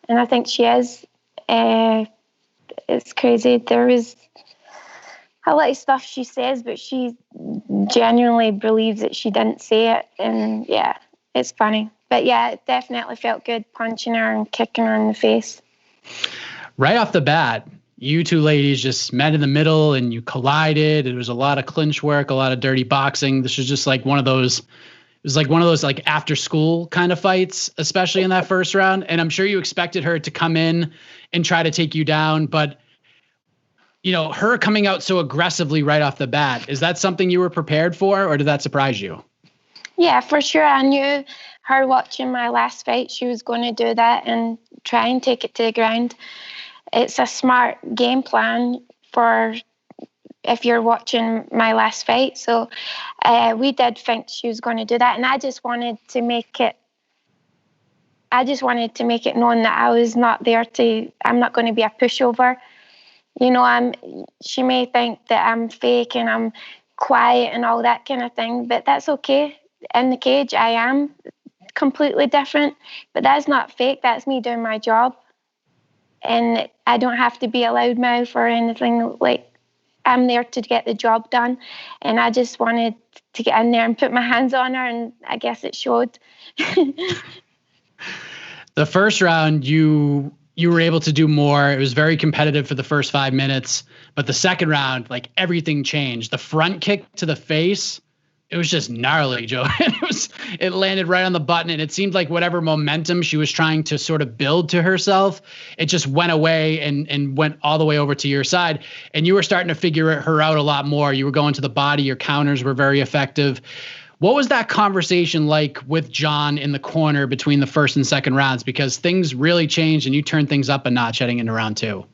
And I think she is. It's crazy. There is a lot of stuff she says, but she genuinely believes that she didn't say it. And yeah, it's funny. But yeah, it definitely felt good punching her and kicking her in the face. Right off the bat, you two ladies just met in the middle and you collided. There was a lot of clinch work, a lot of dirty boxing. This was just like one of those, it was like one of those like after school kind of fights, especially in that first round. And I'm sure you expected her to come in and try to take you down, but her coming out so aggressively right off the bat, is that something you were prepared for, or did that surprise you? Yeah, for sure. I knew her watching my last fight, she was going to do that and try and take it to the ground. It's a smart game plan for if you're watching my last fight. So we did think she was going to do that. And I just wanted to make it known that I was not there I'm not going to be a pushover. She may think that I'm fake and I'm quiet and all that kind of thing, but that's okay. in the cage, I am completely different, but that's not fake. That's me doing my job. And I don't have to be a loudmouth or anything. Like, I'm there to get the job done. And I just wanted to get in there and put my hands on her, and I guess it showed. The first round, you were able to do more. It was very competitive for the first 5 minutes. But the second round, like, everything changed. The front kick to the face, it was just gnarly, Joe. It landed right on the button, and it seemed like whatever momentum she was trying to sort of build to herself, it just went away and went all the way over to your side. And you were starting to figure her out a lot more. You were going to the body. Your counters were very effective. What was that conversation like with John in the corner between the first and second rounds? Because things really changed, and you turned things up a notch heading into round 2.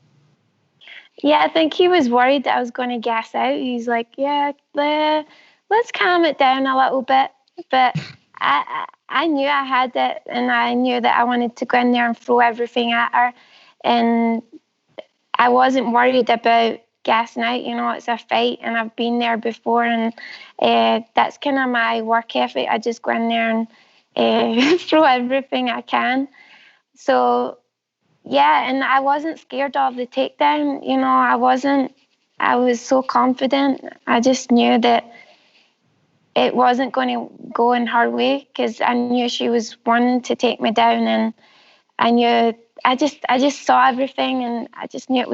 Yeah, I think he was worried that I was going to gas out. He's like, yeah, let's calm it down a little bit. But I knew I had it, and I knew that I wanted to go in there and throw everything at her. And I wasn't worried about gassing out. You know, it's a fight, and I've been there before, and that's kind of my work ethic. I just go in there and throw everything I can. So, yeah, and I wasn't scared of the takedown. You know, I was so confident. I just knew that it wasn't going to go in her way, because I knew she was wanting to take me down, and I just saw everything, and I just knew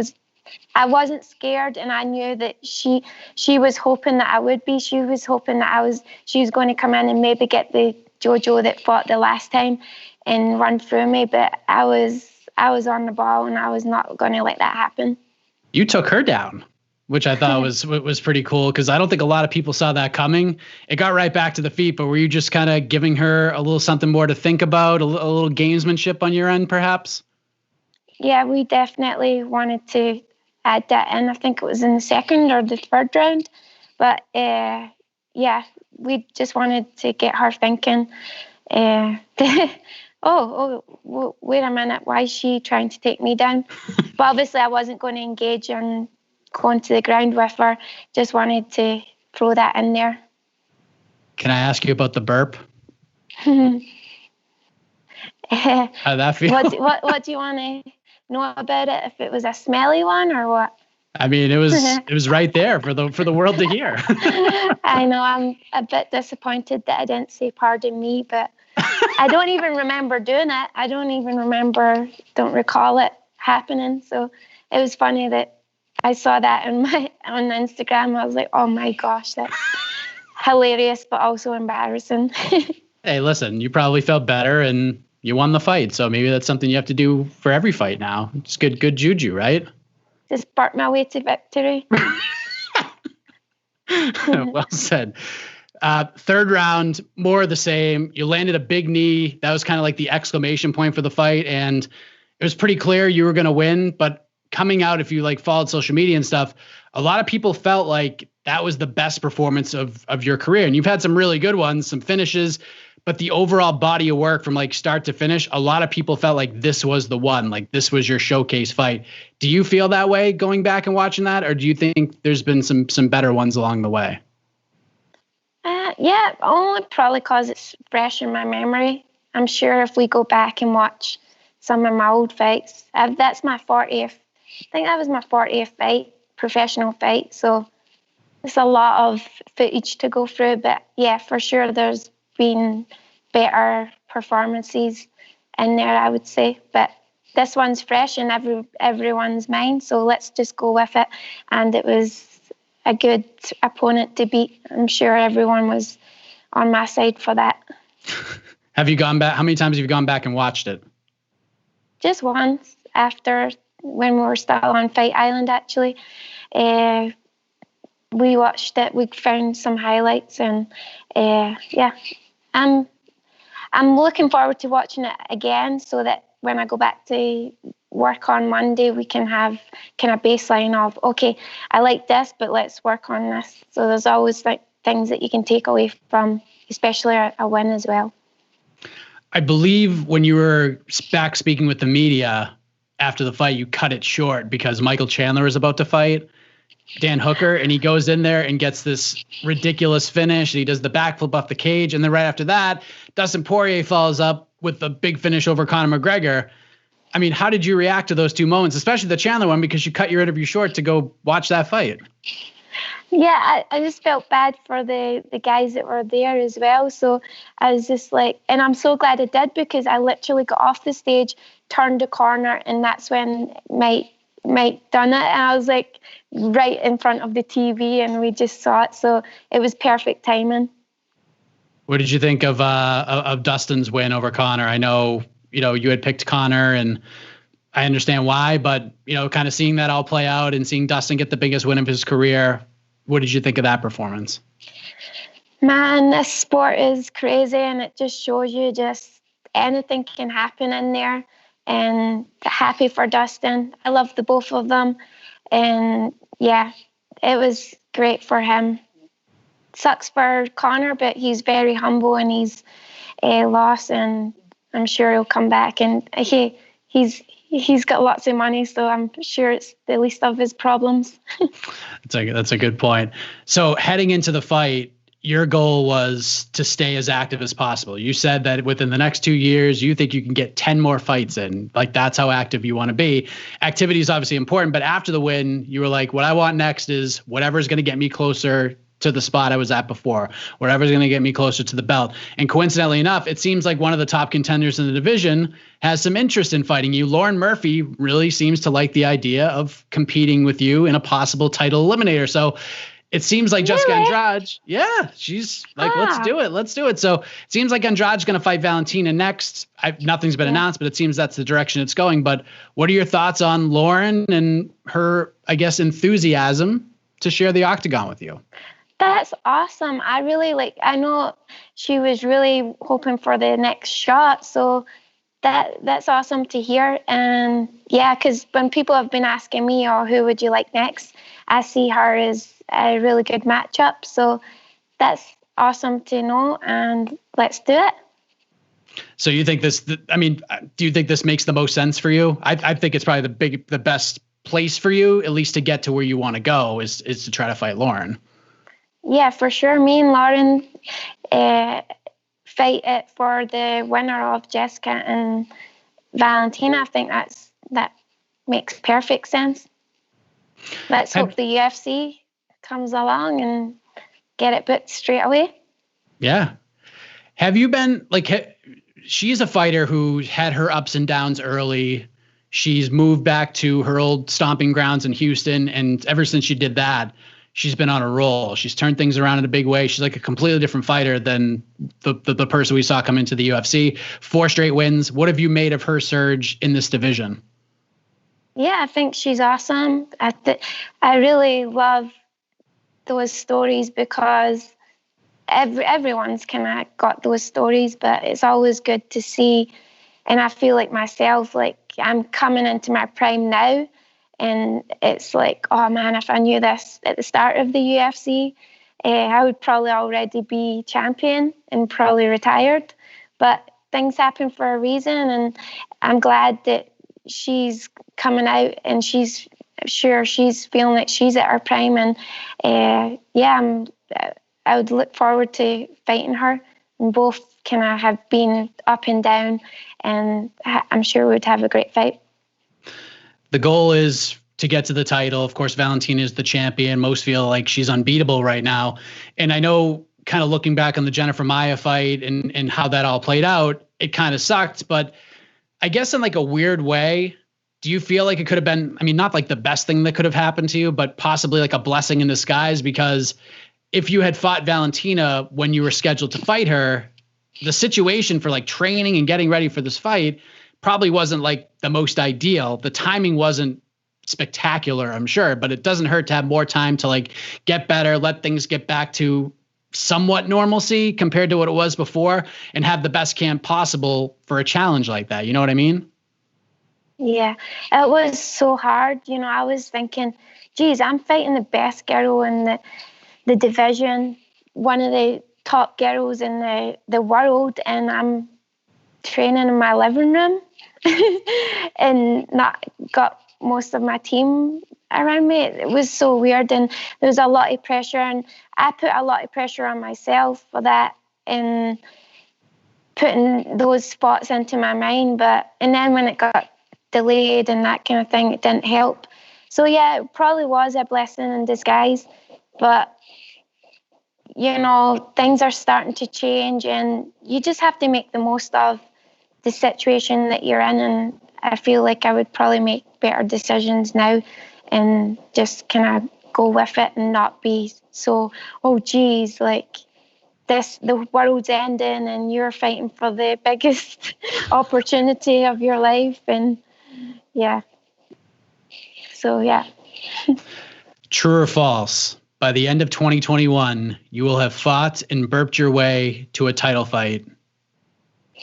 I wasn't scared, and I knew that she was hoping that I would be. She was hoping that she was going to come in and maybe get the JoJo that fought the last time and run through me, but I was on the ball, and I was not going to let that happen. You took her down, which I thought was pretty cool, because I don't think a lot of people saw that coming. It got right back to the feet, but were you just kind of giving her a little something more to think about, a little gamesmanship on your end, perhaps? Yeah, we definitely wanted to add that in. I think it was in the second or the third round. But, yeah, we just wanted to get her thinking, wait a minute, why is she trying to take me down? But obviously I wasn't going to engage on going to the ground with her. Just wanted to throw that in there. Can I ask you about the burp? How'd that feel? What do you want to know about it? If it was a smelly one or what? I mean, it was right there for the world to hear. I know, I'm a bit disappointed that I didn't say pardon me, but I don't even remember doing it. I don't recall it happening. So it was funny that I saw that on Instagram. I was like, oh my gosh, that's hilarious, but also embarrassing. Hey, listen, you probably felt better and you won the fight. So maybe that's something you have to do for every fight now. It's good juju, right? Just bark my way to victory. Well said. Third round, more of the same. You landed a big knee. That was kind of like the exclamation point for the fight. And it was pretty clear you were going to win. But coming out, if you followed social media and stuff, a lot of people felt like that was the best performance of your career. And you've had some really good ones, some finishes, but the overall body of work from start to finish, a lot of people felt like this was the one, like this was your showcase fight. Do you feel that way going back and watching that? Or do you think there's been some better ones along the way? Yeah, only probably because it's fresh in my memory. I'm sure if we go back and watch some of my old fights, that's my 40th. I think that was my 40th fight, professional fight. So it's a lot of footage to go through. But yeah, for sure, there's been better performances in there, I would say. But this one's fresh in everyone's mind. So let's just go with it. And it was a good opponent to beat. I'm sure everyone was on my side for that. Have you gone back? How many times have you gone back and watched it? Just once, after when we were still on Fight Island, actually. We watched it. We found some highlights, and yeah, I'm looking forward to watching it again, so that when I go back to work on Monday, we can have kind of baseline of, okay, I like this, but let's work on this. So there's always things that you can take away from, especially a win as well. I believe when you were back speaking with the media after the fight, you cut it short because Michael Chandler was about to fight. Dan Hooker, and he goes in there and gets this ridiculous finish. He does the backflip off the cage, and then right after that, Dustin Poirier follows up with the big finish over Conor McGregor. I mean, how did you react to those two moments, especially the Chandler one, because you cut your interview short to go watch that fight? Yeah, I just felt bad for the guys that were there as well. So I was just like, and I'm so glad I did, because I literally got off the stage, turned the corner, and that's when Mike done it. And I was like right in front of the TV, and we just saw it. So it was perfect timing. What did you think of Dustin's win over Conor? I know, you had picked Conor, and I understand why, but, kind of seeing that all play out and seeing Dustin get the biggest win of his career, what did you think of that performance? Man, this sport is crazy, and it just shows you just anything can happen in there. And happy for Dustin. I love the both of them. And yeah, it was great for him. Sucks for Conor, but he's very humble, and he's lost, and I'm sure he'll come back. And he's got lots of money, so I'm sure it's the least of his problems. That's a good point. So heading into the fight, your goal was to stay as active as possible. You said that within the next 2 years, you think you can get 10 more fights in. Like, that's how active you want to be. Activity is obviously important, but after the win, you were like, what I want next is whatever's going to get me closer to the spot I was at before, whatever's going to get me closer to the belt. And coincidentally enough, it seems like one of the top contenders in the division has some interest in fighting you. Lauren Murphy really seems to like the idea of competing with you in a possible title eliminator. So it seems like Jessica Andrade, she's like, let's do it. So it seems like Andrade's going to fight Valentina next. Nothing's been announced, but it seems that's the direction it's going. But what are your thoughts on Lauren and her, I guess, enthusiasm to share the octagon with you? That's awesome. I know she was really hoping for the next shot. So that's awesome to hear. And yeah, because when people have been asking me, who would you like next? I see her as a really good matchup. So that's awesome to know, and let's do it. So you think do you think this makes the most sense for you? I think it's probably the best place for you, at least to get to where you want to go, is to try to fight Lauren. Yeah, for sure. Me and Lauren fight it for the winner of Jessica and Valentina. I think that makes perfect sense. Let's hope the UFC comes along and get it booked straight away. Yeah. Have you been she's a fighter who had her ups and downs early. She's moved back to her old stomping grounds in Houston, and ever since she did that, she's been on a roll. She's turned things around in a big way. She's like a completely different fighter than the person we saw come into the UFC. 4 straight wins. What have you made of her surge in this division? Yeah, I think she's awesome. I really love those stories, because everyone's kind of got those stories, but it's always good to see. And I feel like myself, like I'm coming into my prime now, and it's like, oh man, if I knew this at the start of the UFC, I would probably already be champion and probably retired. But things happen for a reason, and I'm glad that she's coming out, and she's feeling like she's at her prime. And I would look forward to fighting her. And both kind of have been up and down, and I'm sure we'd have a great fight. The goal is to get to the title. Of course, Valentina is the champion. Most feel like she's unbeatable right now. And I know, kind of looking back on the Jennifer Maia fight and how that all played out, it kind of sucked. But I guess in like a weird way, do you feel like it could have been, not like the best thing that could have happened to you, but possibly like a blessing in disguise? Because if you had fought Valentina when you were scheduled to fight her, the situation for like training and getting ready for this fight probably wasn't like the most ideal. The timing wasn't spectacular, I'm sure, but it doesn't hurt to have more time to like get better, let things get back to somewhat normalcy compared to what it was before, and have the best camp possible for a challenge like that. You know what I mean? Yeah, it was so hard. I was thinking, geez, I'm fighting the best girl in the division, one of the top girls in the world, and I'm training in my living room and not got most of my team around me. It was so weird, and there was a lot of pressure, and I put a lot of pressure on myself for that and putting those thoughts into my mind. And then when it got delayed and that kind of thing, it didn't help. So yeah, it probably was a blessing in disguise, but you know, things are starting to change, and you just have to make the most of the situation that you're in. And I feel like I would probably make better decisions now and just kind of go with it and not be so, oh geez, like the world's ending and you're fighting for the biggest opportunity of your life. And yeah. So yeah. True or false? By the end of 2021, you will have fought and burped your way to a title fight.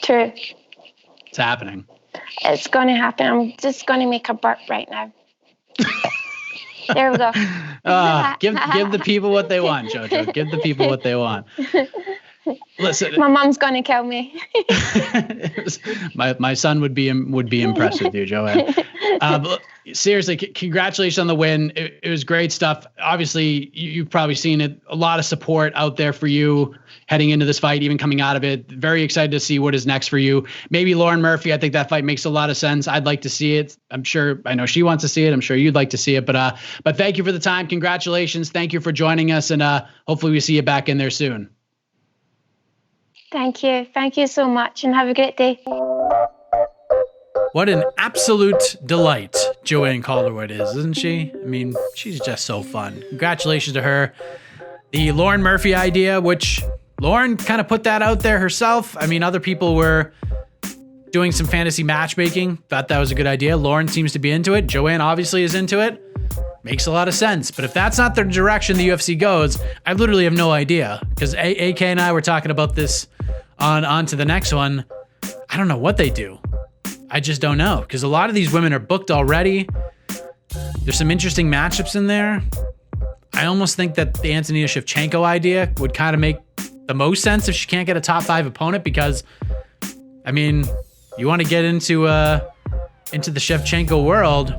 True. It's happening. It's going to happen. I'm just going to make a burp right now. There we go. Give the people what they want, JoJo. Give the people what they want. Listen, my mom's going to kill me. my son would be impressed with you, Joanne. Seriously, congratulations on the win. It was great stuff. Obviously, you've probably seen it. A lot of support out there for you heading into this fight, even coming out of it. Very excited to see what is next for you. Maybe Lauren Murphy. I think that fight makes a lot of sense. I'd like to see it. I know she wants to see it. I'm sure you'd like to see it. But thank you for the time. Congratulations. Thank you for joining us, and hopefully we see you back in there soon. Thank you. Thank you so much, and have a great day. What an absolute delight Joanne Calderwood is, isn't she? I mean, she's just so fun. Congratulations to her. The Lauren Murphy idea, which Lauren kind of put that out there herself. I mean, other people were doing some fantasy matchmaking. Thought that was a good idea. Lauren seems to be into it. Joanne obviously is into it. Makes a lot of sense. But if that's not the direction the UFC goes, I literally have no idea. Because AK and I were talking about this on to the next one. I don't know what they do. I just don't know. Because a lot of these women are booked already. There's some interesting matchups in there. I almost think that the Antonina Shevchenko idea would kind of make the most sense if she can't get a top 5 opponent, because, I mean, you want to get into the Shevchenko world,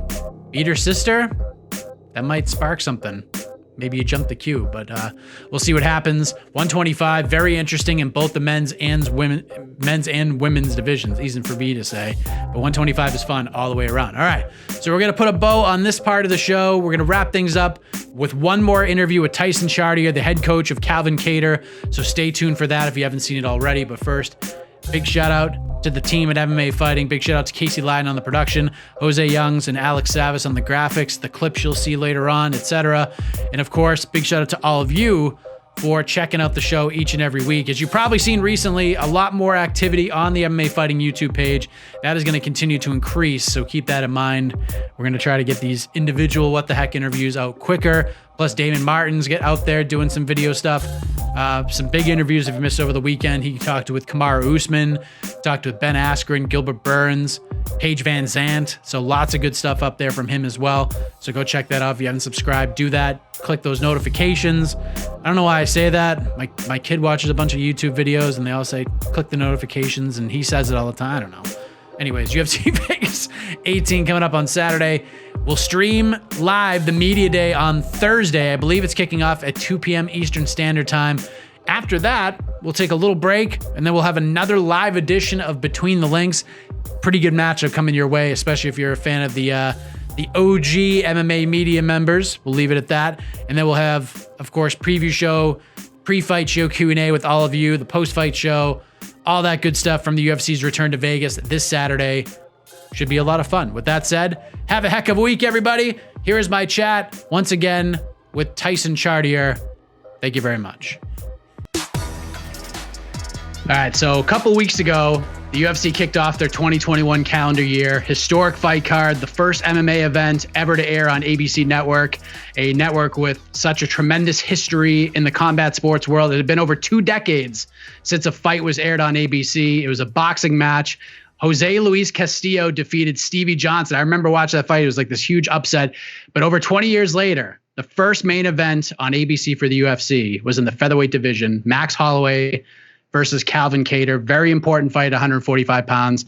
beat her sister, that might spark something. Maybe you jump the queue, but we'll see what happens. 125, very interesting in both the men's and women's divisions. Easy for me to say, but 125 is fun all the way around. All right, so we're gonna put a bow on this part of the show. We're gonna wrap things up with one more interview with Tyson Chartier, the head coach of Calvin Kattar. So stay tuned for that if you haven't seen it already. But first, big shout out to the team at MMA Fighting. Big shout out to Casey Lyden on the production, Jose Youngs and Alex Savis on the graphics, the clips you'll see later on, etc. And of course, big shout out to all of you for checking out the show each and every week. As you've probably seen recently, a lot more activity on the MMA Fighting YouTube page. That is going to continue to increase, so keep that in mind. We're going to try to get these individual What the Heck interviews out quicker. Plus, Damon Martins get out there doing some video stuff. Some big interviews if you missed over the weekend. He talked with Kamaru Usman, talked with Ben Askren, Gilbert Burns, Paige Van Zandt. So lots of good stuff up there from him as well. So go check that out. If you haven't subscribed, do that. Click those notifications. I don't know why I say that. My kid watches a bunch of YouTube videos and they all say, click the notifications, and he says it all the time. I don't know. Anyways, UFC Vegas 18 coming up on Saturday. We'll stream live the media day on Thursday. I believe it's kicking off at 2 p.m. Eastern Standard Time. After that, we'll take a little break, and then we'll have another live edition of Between the Links. Pretty good matchup coming your way, especially if you're a fan of the OG MMA media members. We'll leave it at that. And then we'll have, of course, preview show, pre-fight show Q&A with all of you, the post-fight show, all that good stuff from the UFC's return to Vegas this Saturday. Should be a lot of fun. With that said, have a heck of a week, everybody. Here is my chat once again with Tyson Chartier. Thank you very much. All right, so a couple weeks ago, the UFC kicked off their 2021 calendar year. Historic fight card, the first MMA event ever to air on ABC Network, a network with such a tremendous history in the combat sports world. It had been over 2 decades since a fight was aired on ABC. It was a boxing match. Jose Luis Castillo defeated Stevie Johnson. I remember watching that fight. It was like this huge upset. But over 20 years later, the first main event on ABC for the UFC was in the featherweight division. Max Holloway versus Calvin Kattar. Very important fight, 145 pounds.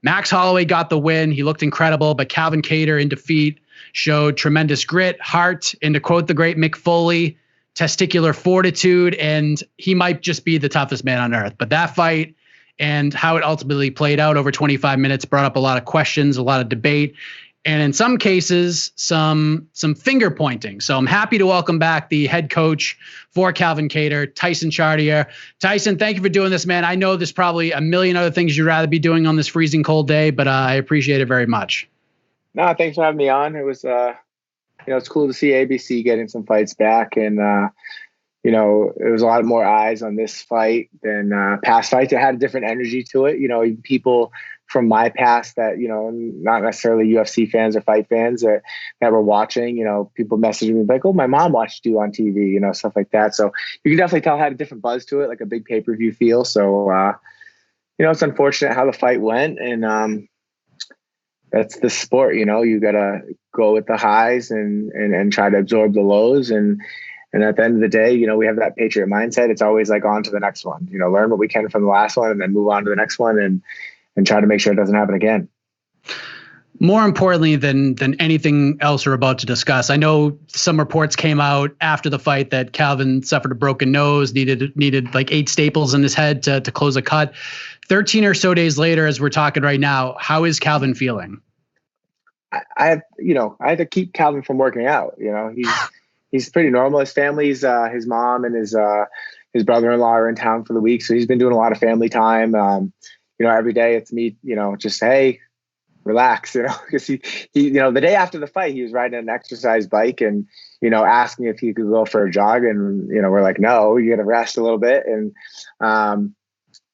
Max Holloway got the win. He looked incredible, but Calvin Kattar in defeat showed tremendous grit, heart, and to quote the great Mick Foley, testicular fortitude, and he might just be the toughest man on earth. But that fight and how it ultimately played out over 25 minutes brought up a lot of questions, a lot of debate, and in some cases, some finger pointing. So I'm happy to welcome back the head coach for Calvin Kattar, Tyson Chartier. Tyson, thank you for doing this, man. I know there's probably a million other things you'd rather be doing on this freezing cold day, but I appreciate it very much. No, thanks for having me on. It was, it's cool to see ABC getting some fights back, and there was a lot more eyes on this fight than past fights. It had a different energy to it. People from my past that, not necessarily UFC fans or fight fans that were watching, people messaging me like, oh, my mom watched you on TV, stuff like that. So you can definitely tell it had a different buzz to it, like a big pay-per-view feel. So, it's unfortunate how the fight went, and that's the sport. You got to go with the highs and try to absorb the lows. And at the end of the day, we have that Patriot mindset. It's always like on to the next one, learn what we can from the last one and then move on to the next one and try to make sure it doesn't happen again. More importantly than anything else we're about to discuss, I know some reports came out after the fight that Calvin suffered a broken nose, needed like 8 staples in his head to close a cut. 13 or so days later, as we're talking right now, how is Calvin feeling? I had to keep Calvin from working out. He's pretty normal. His family's, his mom and his brother-in-law are in town for the week. So he's been doing a lot of family time. Every day it's me, just, hey, relax, because he, the day after the fight, he was riding an exercise bike and, asking if he could go for a jog. And, we're like, no, you got to rest a little bit. And,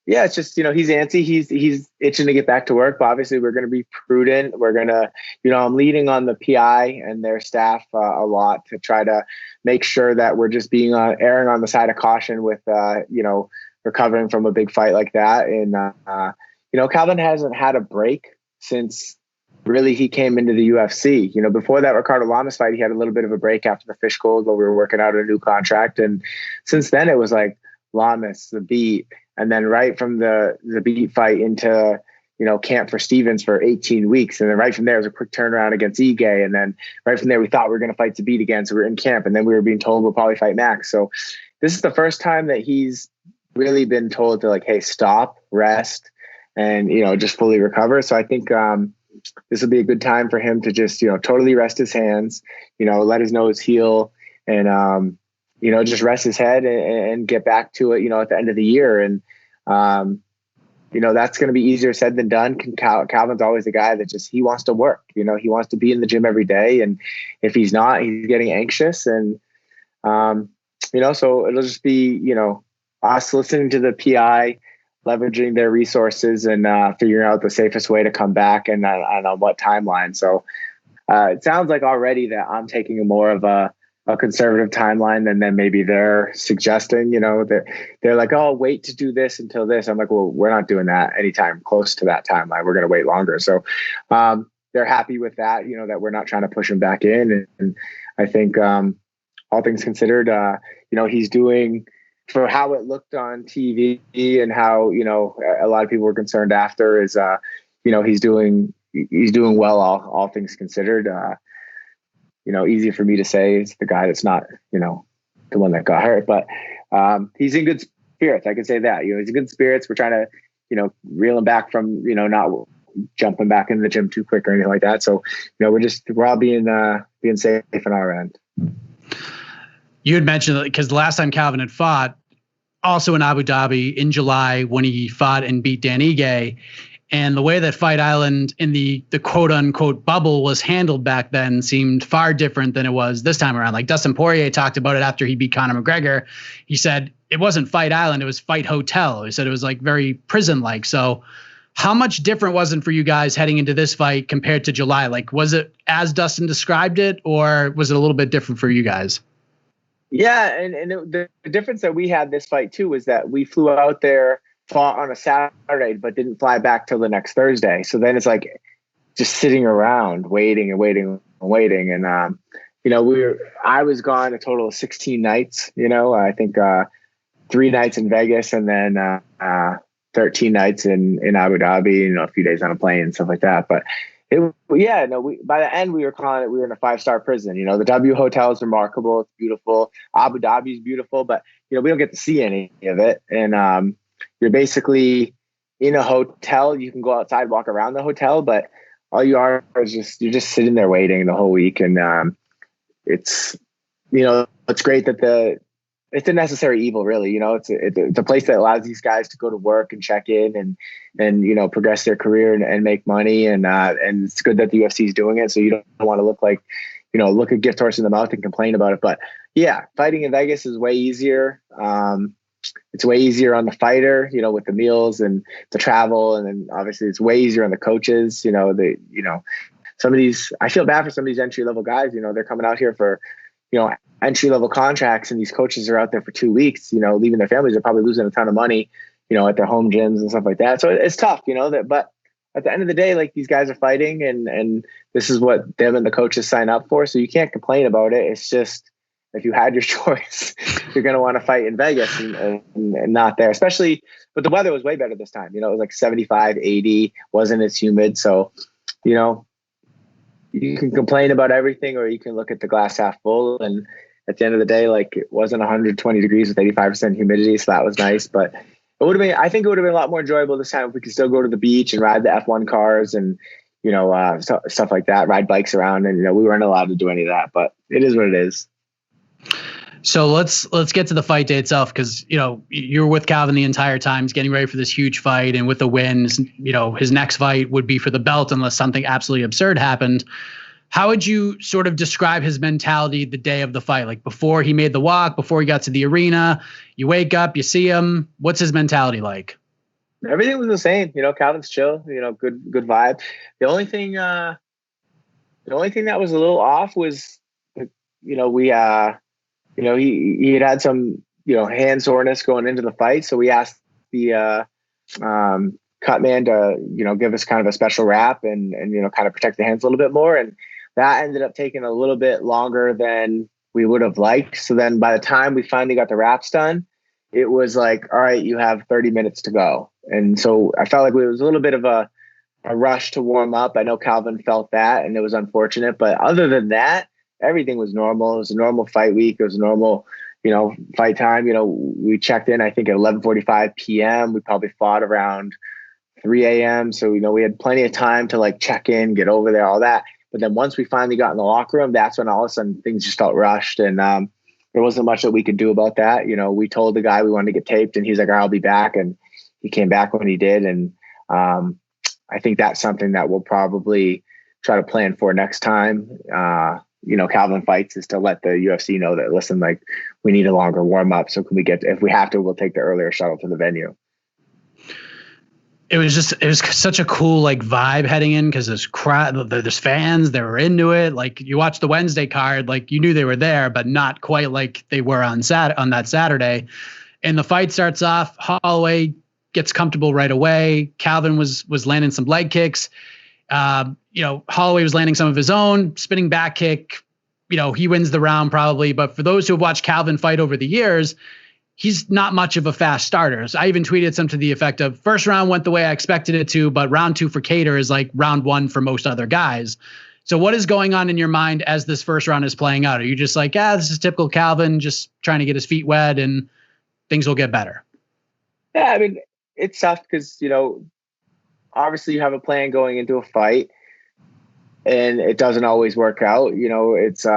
it's just, he's antsy. He's itching to get back to work, but obviously we're going to be prudent. We're going to, I'm leading on the PI and their staff a lot to try to make sure that we're just erring on the side of caution with, recovering from a big fight like that. And, Calvin hasn't had a break since really he came into the UFC. Before that Ricardo Lamas fight, he had a little bit of a break after the fish cold while we were working out a new contract. And since then it was like Lamas, the beat, and then right from the beat fight into, camp for Stevens for 18 weeks. And then right from there was a quick turnaround against Ige. And then right from there, we thought we were going to fight Zabit again. So we were in camp, and then we were being told we'll probably fight Max. So this is the first time that he's really been told to, like, hey, stop, rest, and, just fully recover. So I think this will be a good time for him to just, totally rest his hands, let his nose heal, and, just rest his head and get back to it, at the end of the year. And, that's going to be easier said than done. Calvin's always the guy that he wants to work, he wants to be in the gym every day. And if he's not, he's getting anxious. And, so it'll just be, us listening to the PI, leveraging their resources and figuring out the safest way to come back and on what timeline. So it sounds like already that I'm taking more of a conservative timeline than maybe they're suggesting. They're like, oh, wait to do this until this. I'm like, well, we're not doing that anytime close to that timeline. We're going to wait longer. So they're happy with that, that we're not trying to push him back in. And I think all things considered, he's doing, for how it looked on TV and how, a lot of people were concerned after, is, he's doing well, all things considered. Easy for me to say it's the guy that's not, the one that got hurt, but he's in good spirits. I can say that, he's in good spirits. We're trying to, reel him back from, not jumping back in the gym too quick or anything like that. So, we're all being safe on our end. You had mentioned that because the last time Calvin had fought, also in Abu Dhabi in July, when he fought and beat Dan Ige, and the way that Fight Island in the quote unquote bubble was handled back then seemed far different than it was this time around. Like Dustin Poirier talked about it after he beat Conor McGregor. He said it wasn't Fight Island, it was Fight Hotel. He said it was like very prison-like. So how much different was it for you guys heading into this fight compared to July? Like, was it as Dustin described it, or was it a little bit different for you guys? Yeah, and the difference that we had this fight too was that we flew out there, fought on a Saturday, but didn't fly back till the next Thursday. So then it's like just sitting around waiting and waiting and waiting. And I was gone a total of 16 nights. I think 3 nights in Vegas and then 13 nights in Abu Dhabi. A few days on a plane and stuff like that. But By the end we were calling it, we were in a 5-star prison. You know, the W Hotel is remarkable. It's beautiful. Abu Dhabi is beautiful, but we don't get to see any of it. And you're basically in a hotel. You can go outside, walk around the hotel, but all you are is you're just sitting there waiting the whole week. And it's great that it's a necessary evil, really. You know, it's a place that allows these guys to go to work and check in and progress their career and make money. And it's good that the UFC is doing it. So you don't want to look like, look a gift horse in the mouth and complain about it. But yeah, fighting in Vegas is way easier. It's way easier on the fighter, with the meals and the travel. And then obviously it's way easier on the coaches. Some of these, I feel bad for some of these entry level guys. They're coming out here for, entry level contracts, and these coaches are out there for 2 weeks, leaving their families. They're probably losing a ton of money, at their home gyms and stuff like that. So it's tough, but at the end of the day, like, these guys are fighting and this is what them and the coaches sign up for. So you can't complain about it. It's just, if you had your choice, you're going to want to fight in Vegas and not there, especially, but the weather was way better this time. It was like 75, 80, wasn't as humid. So, you can complain about everything, or you can look at the glass half full. And at the end of the day, like, it wasn't 120 degrees with 85% humidity. So that was nice, but I think it would have been a lot more enjoyable this time if we could still go to the beach and ride the F1 cars and, stuff like that, ride bikes around. And, we weren't allowed to do any of that, but it is what it is. So let's get to the fight day itself, because you're with Calvin the entire time. He's getting ready for this huge fight, and with the wins, his next fight would be for the belt unless something absolutely absurd happened. How would you sort of describe his mentality the day of the fight? Like, before he made the walk, before he got to the arena, you wake up, you see him. What's his mentality like? Everything was the same. Calvin's chill. Good vibe. The only thing that was a little off was, we he had some, hand soreness going into the fight. So we asked the cut man to, give us kind of a special wrap and kind of protect the hands a little bit more. And that ended up taking a little bit longer than we would have liked. So then by the time we finally got the wraps done, it was like, all right, you have 30 minutes to go. And so I felt like it was a little bit of a rush to warm up. I know Calvin felt that, and it was unfortunate. But other than that, everything was normal. It was a normal fight week. It was a normal, fight time. We checked in, I think, at 11:45 p.m. We probably fought around 3 a.m. So, we had plenty of time to like check in, get over there, all that. But then once we finally got in the locker room, that's when all of a sudden things just felt rushed. And there wasn't much that we could do about that. We told the guy we wanted to get taped, and he's like, I'll be back. And he came back when he did. And I think that's something that we'll probably try to plan for next time. Calvin fights, is to let the UFC know that, listen, like, we need a longer warm up. So can we if we have to, we'll take the earlier shuttle to the venue. It was such a cool like vibe heading in, because there's fans, they were into it. Like, you watch the Wednesday card, like, you knew they were there, but not quite like they were on that Saturday. And the fight starts off, Holloway gets comfortable right away. Calvin was landing some leg kicks. Holloway was landing some of his own, spinning back kick. He wins the round probably. But for those who have watched Calvin fight over the years, he's not much of a fast starter. So I even tweeted some to the effect of, first round went the way I expected it to, but round 2 for Kattar is like round 1 for most other guys. So what is going on in your mind as this first round is playing out? Are you just like, this is typical Calvin, just trying to get his feet wet and things will get better? Yeah, I mean, it's tough because, obviously you have a plan going into a fight and it doesn't always work out. It's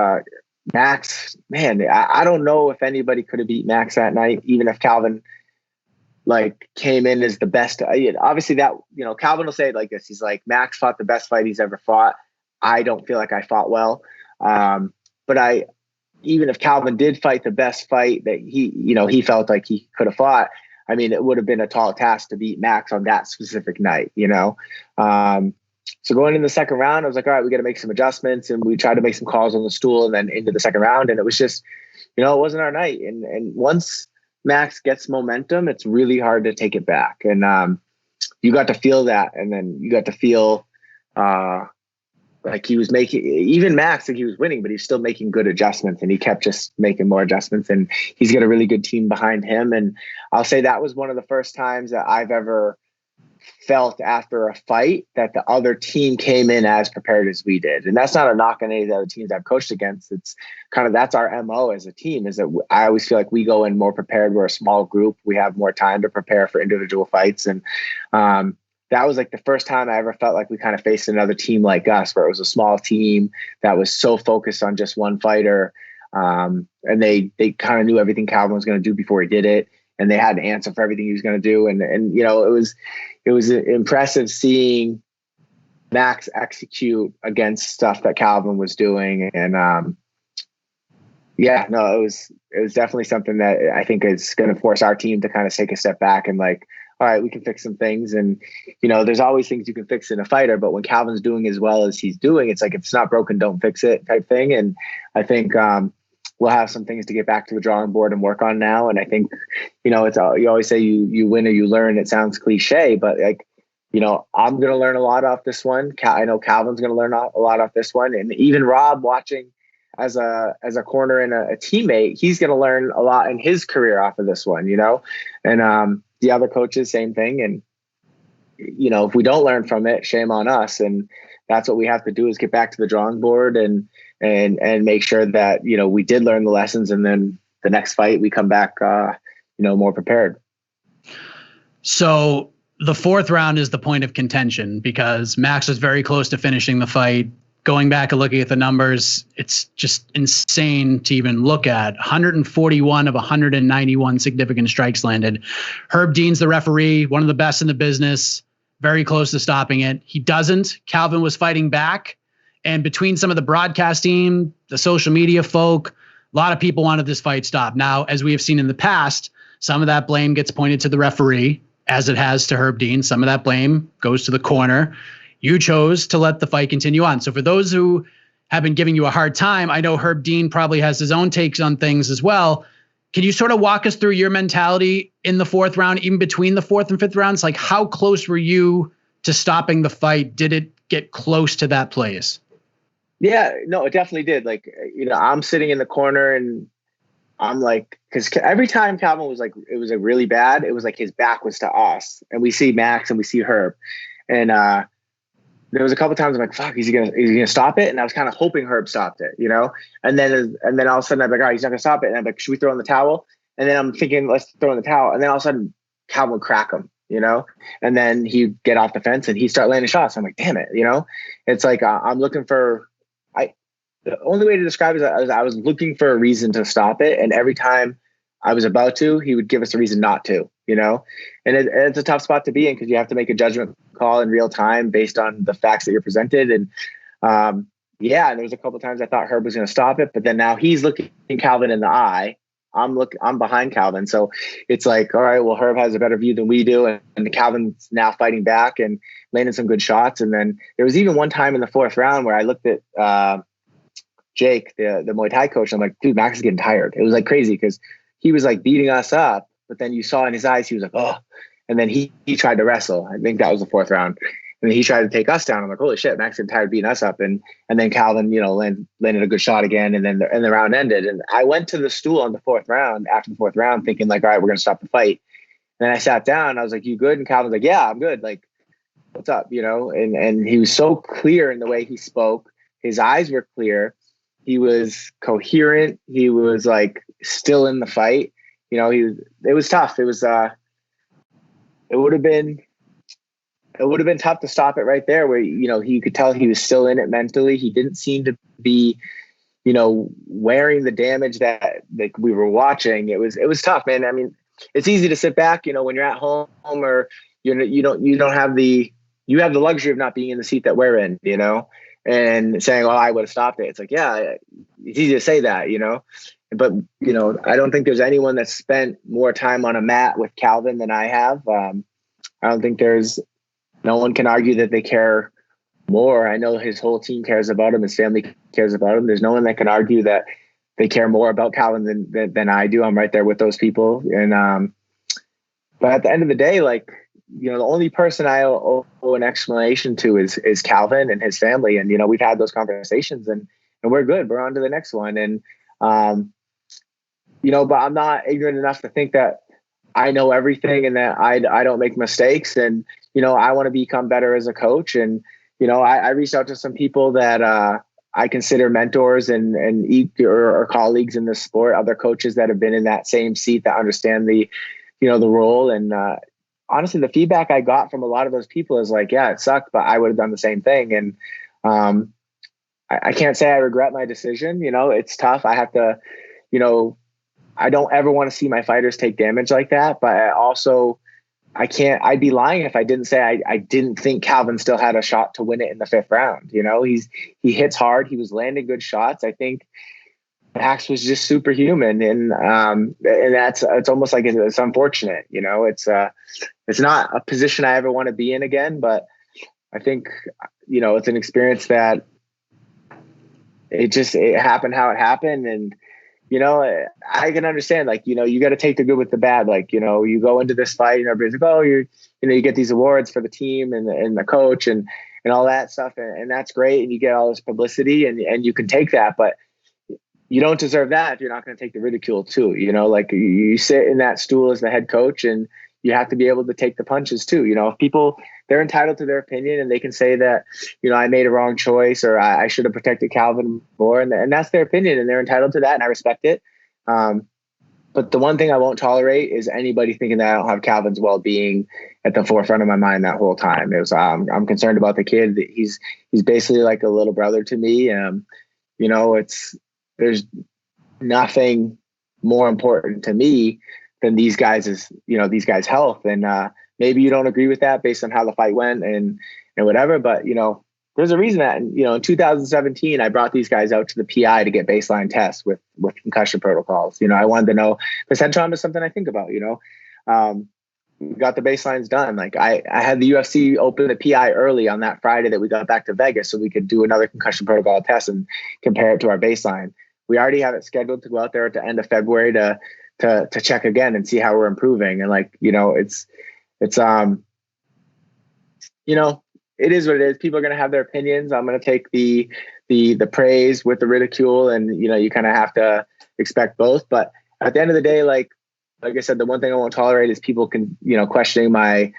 Max, man, I don't know if anybody could have beat Max that night, even if Calvin came in as the best. Obviously that, Calvin will say it like this. He's like, Max fought the best fight he's ever fought. I don't feel like I fought well. But even if Calvin did fight the best fight that he felt like he could have fought, I mean, it would have been a tall task to beat Max on that specific night, So going in the second round, I was like, all right, we got to make some adjustments. And we tried to make some calls on the stool and then into the second round. And it was just, it wasn't our night. And once Max gets momentum, it's really hard to take it back. And you got to feel that. And then you got to feel like he was making, even Max, like he was winning, but he's still making good adjustments. And he kept just making more adjustments. And he's got a really good team behind him. And I'll say that was one of the first times that I've ever felt after a fight that the other team came in as prepared as we did. And that's not a knock on any of the other teams I've coached against. It's kind of, that's our MO as a team, is that I always feel like we go in more prepared. We're a small group. We have more time to prepare for individual fights. And that was like the first time I ever felt like we kind of faced another team like us, where it was a small team that was so focused on just one fighter. And they kind of knew everything Calvin was going to do before he did it. And they had an answer for everything he was going to do. And you know, it was impressive seeing Max execute against stuff that Calvin was doing. And it was definitely something that I think is going to force our team to kind of take a step back and like, all right, we can fix some things. And, you know, there's always things you can fix in a fighter, but when Calvin's doing as well as he's doing, it's like, if it's not broken, don't fix it type thing. And I think, we'll have some things to get back to the drawing board and work on now. And I think, you know, you always say you win or you learn. It sounds cliche, but like, you know, I'm going to learn a lot off this one. I know Calvin's going to learn a lot off this one. And even Rob, watching as a corner and a teammate, he's going to learn a lot in his career off of this one, you know? And the other coaches, same thing. And, you know, if we don't learn from it, shame on us. And that's what we have to do, is get back to the drawing board and make sure that, you know, we did learn the lessons, and then the next fight we come back, you know, more prepared. So the fourth round is the point of contention, because Max was very close to finishing the fight. Going back and looking at the numbers, it's just insane to even look at. 141 of 191 significant strikes landed. Herb Dean's the referee, one of the best in the business, very close to stopping it. He doesn't. Calvin was fighting back. And between some of the broadcast team, the social media folk, a lot of people wanted this fight stopped. Now, as we have seen in the past, some of that blame gets pointed to the referee, as it has to Herb Dean. Some of that blame goes to the corner. You chose to let the fight continue on. So for those who have been giving you a hard time, I know Herb Dean probably has his own takes on things as well. Can you sort of walk us through your mentality in the fourth round, even between the fourth and fifth rounds? Like, how close were you to stopping the fight? Did it get close to that place? Yeah, no, it definitely did. Like, you know, I'm sitting in the corner and I'm like, because every time Calvin was like, it was like really bad, it was like his back was to us, and we see Max and we see Herb, and there was a couple times I'm like, fuck, is he gonna stop it? And I was kind of hoping Herb stopped it, you know. And then all of a sudden I'm like, all right, he's not gonna stop it. And I'm like, should we throw in the towel? And then I'm thinking, let's throw in the towel. And then all of a sudden Calvin would crack him, you know. And then he'd get off the fence and he'd start landing shots. I'm like, damn it, you know. It's like I'm looking for. The only way to describe it is I was looking for a reason to stop it. And every time I was about to, he would give us a reason not to, you know? And it's a tough spot to be in, because you have to make a judgment call in real time based on the facts that you're presented. And and there was a couple of times I thought Herb was going to stop it, but then now he's looking Calvin in the eye. I'm behind Calvin. So it's like, all right, well, Herb has a better view than we do. And Calvin's now fighting back and landing some good shots. And then there was even one time in the fourth round where I looked at, Jake, the Muay Thai coach. I'm like, dude, Max is getting tired. It was like crazy, because he was like beating us up, but then you saw in his eyes, he was like, oh, and then he tried to wrestle. I think that was the fourth round. And then he tried to take us down. I'm like, holy shit, Max is getting tired of beating us up. And then Calvin, you know, landed a good shot again. And then the round ended. And I went to the stool on the fourth round, after the fourth round, thinking like, all right, we're going to stop the fight. And then I sat down. I was like, you good? And Calvin's like, yeah, I'm good. Like, what's up? You know? And he was so clear in the way he spoke. His eyes were clear. He was coherent. He was like still in the fight. You know, it was tough. It was, it would have been tough to stop it right there, where, you know, you could tell he was still in it mentally. He didn't seem to be, you know, wearing the damage that we were watching. It was tough, man. I mean, it's easy to sit back, you know, when you're at home, or you have the luxury of not being in the seat that we're in, you know, and saying, oh, I would have stopped it. It's like, yeah, it's easy to say that, you know, but, you know, I don't think there's anyone that's spent more time on a mat with Calvin than I have. I don't think no one can argue that they care more. I know his whole team cares about him. His family cares about him. There's no one that can argue that they care more about Calvin than I do. I'm right there with those people. And, but at the end of the day, like, you know, the only person I owe an explanation to is Calvin and his family. And, you know, we've had those conversations and we're good. We're on to the next one. And, you know, but I'm not ignorant enough to think that I know everything and that I don't make mistakes. And, I want to become better as a coach. And, I reached out to some people that I consider mentors or colleagues in the sport, other coaches that have been in that same seat that understand the role. And honestly, the feedback I got from a lot of those people is like, yeah, it sucked, but I would have done the same thing. And I can't say I regret my decision. It's tough. I have to, I don't ever want to see my fighters take damage like that. But I'd be lying if I didn't say I didn't think Calvin still had a shot to win it in the 5th round. He hits hard. He was landing good shots. I think Max was just superhuman. And it's almost like it's unfortunate. It's not a position I ever want to be in again, but I think, it's an experience that it happened how it happened. And, I can understand, like, you got to take the good with the bad. Like, you go into this fight and everybody's like, oh, you get these awards for the team and the coach and all that stuff. And that's great. And you get all this publicity and you can take that, but you don't deserve that if you're not going to take the ridicule too. Like you sit in that stool as the head coach and you have to be able to take the punches too. If people, they're entitled to their opinion and they can say that, I made a wrong choice or I should have protected Calvin more. And that's their opinion and they're entitled to that. And I respect it. But the one thing I won't tolerate is anybody thinking that I don't have Calvin's well-being at the forefront of my mind that whole time. It was, I'm concerned about the kid. He's basically like a little brother to me. There's nothing more important to me than these guys' health. And maybe you don't agree with that based on how the fight went and whatever, but there's a reason that in 2017 I brought these guys out to the PI to get baseline tests with concussion protocols. I wanted to know, because head trauma is something I think about. We got the baselines done. Like I had the UFC open the PI early on that Friday that we got back to Vegas so we could do another concussion protocol test and compare it to our baseline. We already have it scheduled to go out there at the end of February to check again and see how we're improving. And it is what it is. People are going to have their opinions. I'm going to take the praise with the ridicule, and you kind of have to expect both. But at the end of the day, like I said, the one thing I won't tolerate is people questioning my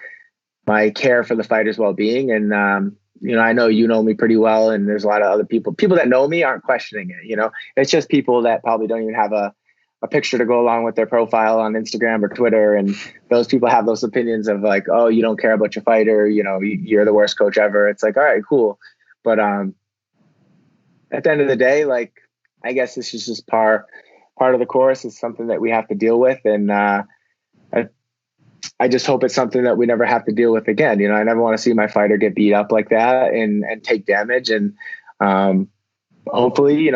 care for the fighter's well-being. And I know you know me pretty well, and there's a lot of other people that know me aren't questioning it. It's just people that probably don't even have a picture to go along with their profile on Instagram or Twitter. And those people have those opinions of like, oh, you don't care about your fighter. You're the worst coach ever. It's like, all right, cool. But at the end of the day, like, I guess this is just part of the course. It's something that we have to deal with. And I just hope it's something that we never have to deal with again. I never want to see my fighter get beat up like that and take damage. And hopefully,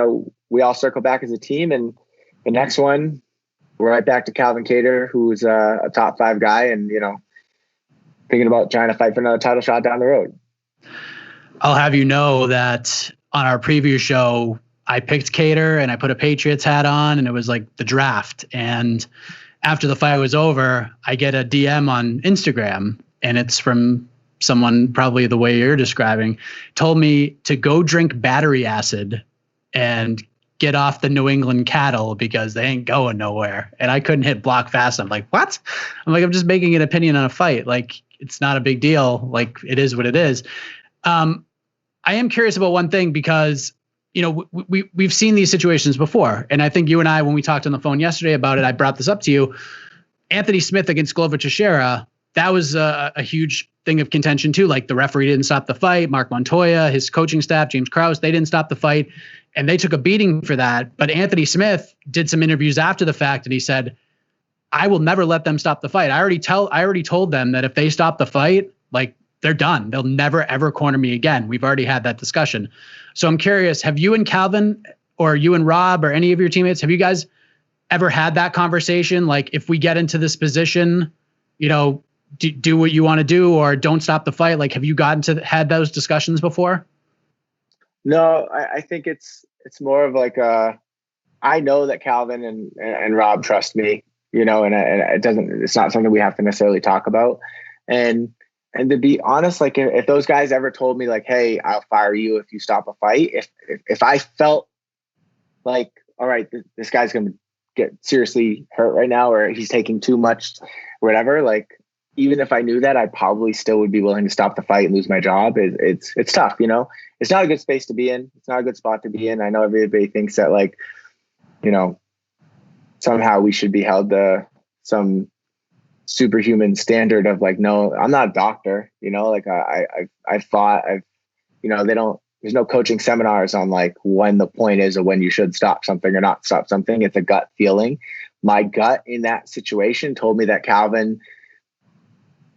we all circle back as a team. And the next one, we're right back to Calvin Kattar, who's a top 5 guy and, thinking about trying to fight for another title shot down the road. I'll have you know that on our preview show, I picked Kattar and I put a Patriots hat on and it was like the draft. And after the fight was over, I get a DM on Instagram and it's from someone probably the way you're describing, told me to go drink battery acid and get off the New England cattle because they ain't going nowhere. And I couldn't hit block fast. I'm like, what? I'm just making an opinion on a fight. Like, it's not a big deal. Like, it is what it is. I am curious about one thing because, we've seen these situations before. And I think you and I, when we talked on the phone yesterday about it, I brought this up to you. Anthony Smith against Glover Teixeira, that was a huge thing of contention too. Like, the referee didn't stop the fight. Mark Montoya, his coaching staff, James Krause, they didn't stop the fight. And they took a beating for that. But Anthony Smith did some interviews after the fact and he said, I will never let them stop the fight. I already told them that if they stop the fight, like, they're done. They'll never, ever corner me again. We've already had that discussion. So I'm curious, have you and Calvin or you and Rob or any of your teammates, have you guys ever had that conversation? Like, if we get into this position, do what you want to do or don't stop the fight. Like, have you had those discussions before? No, I think it's more of like I know that Calvin and Rob trust me, and it's not something we have to necessarily talk about. And to be honest, like, if those guys ever told me like, hey, I'll fire you if you stop a fight, if I felt like, all right, this guy's going to get seriously hurt right now, or he's taking too much, whatever, like, even if I knew that, I probably still would be willing to stop the fight and lose my job. It's tough, you know. It's not a good space to be in. It's not a good spot to be in. I know everybody thinks that, like, you know, somehow we should be held to some superhuman standard of like, no, I'm not a doctor, you know, like I've fought, you know, there's no coaching seminars on like when the point is or when you should stop something or not stop something. It's a gut feeling. My gut in that situation told me that Calvin,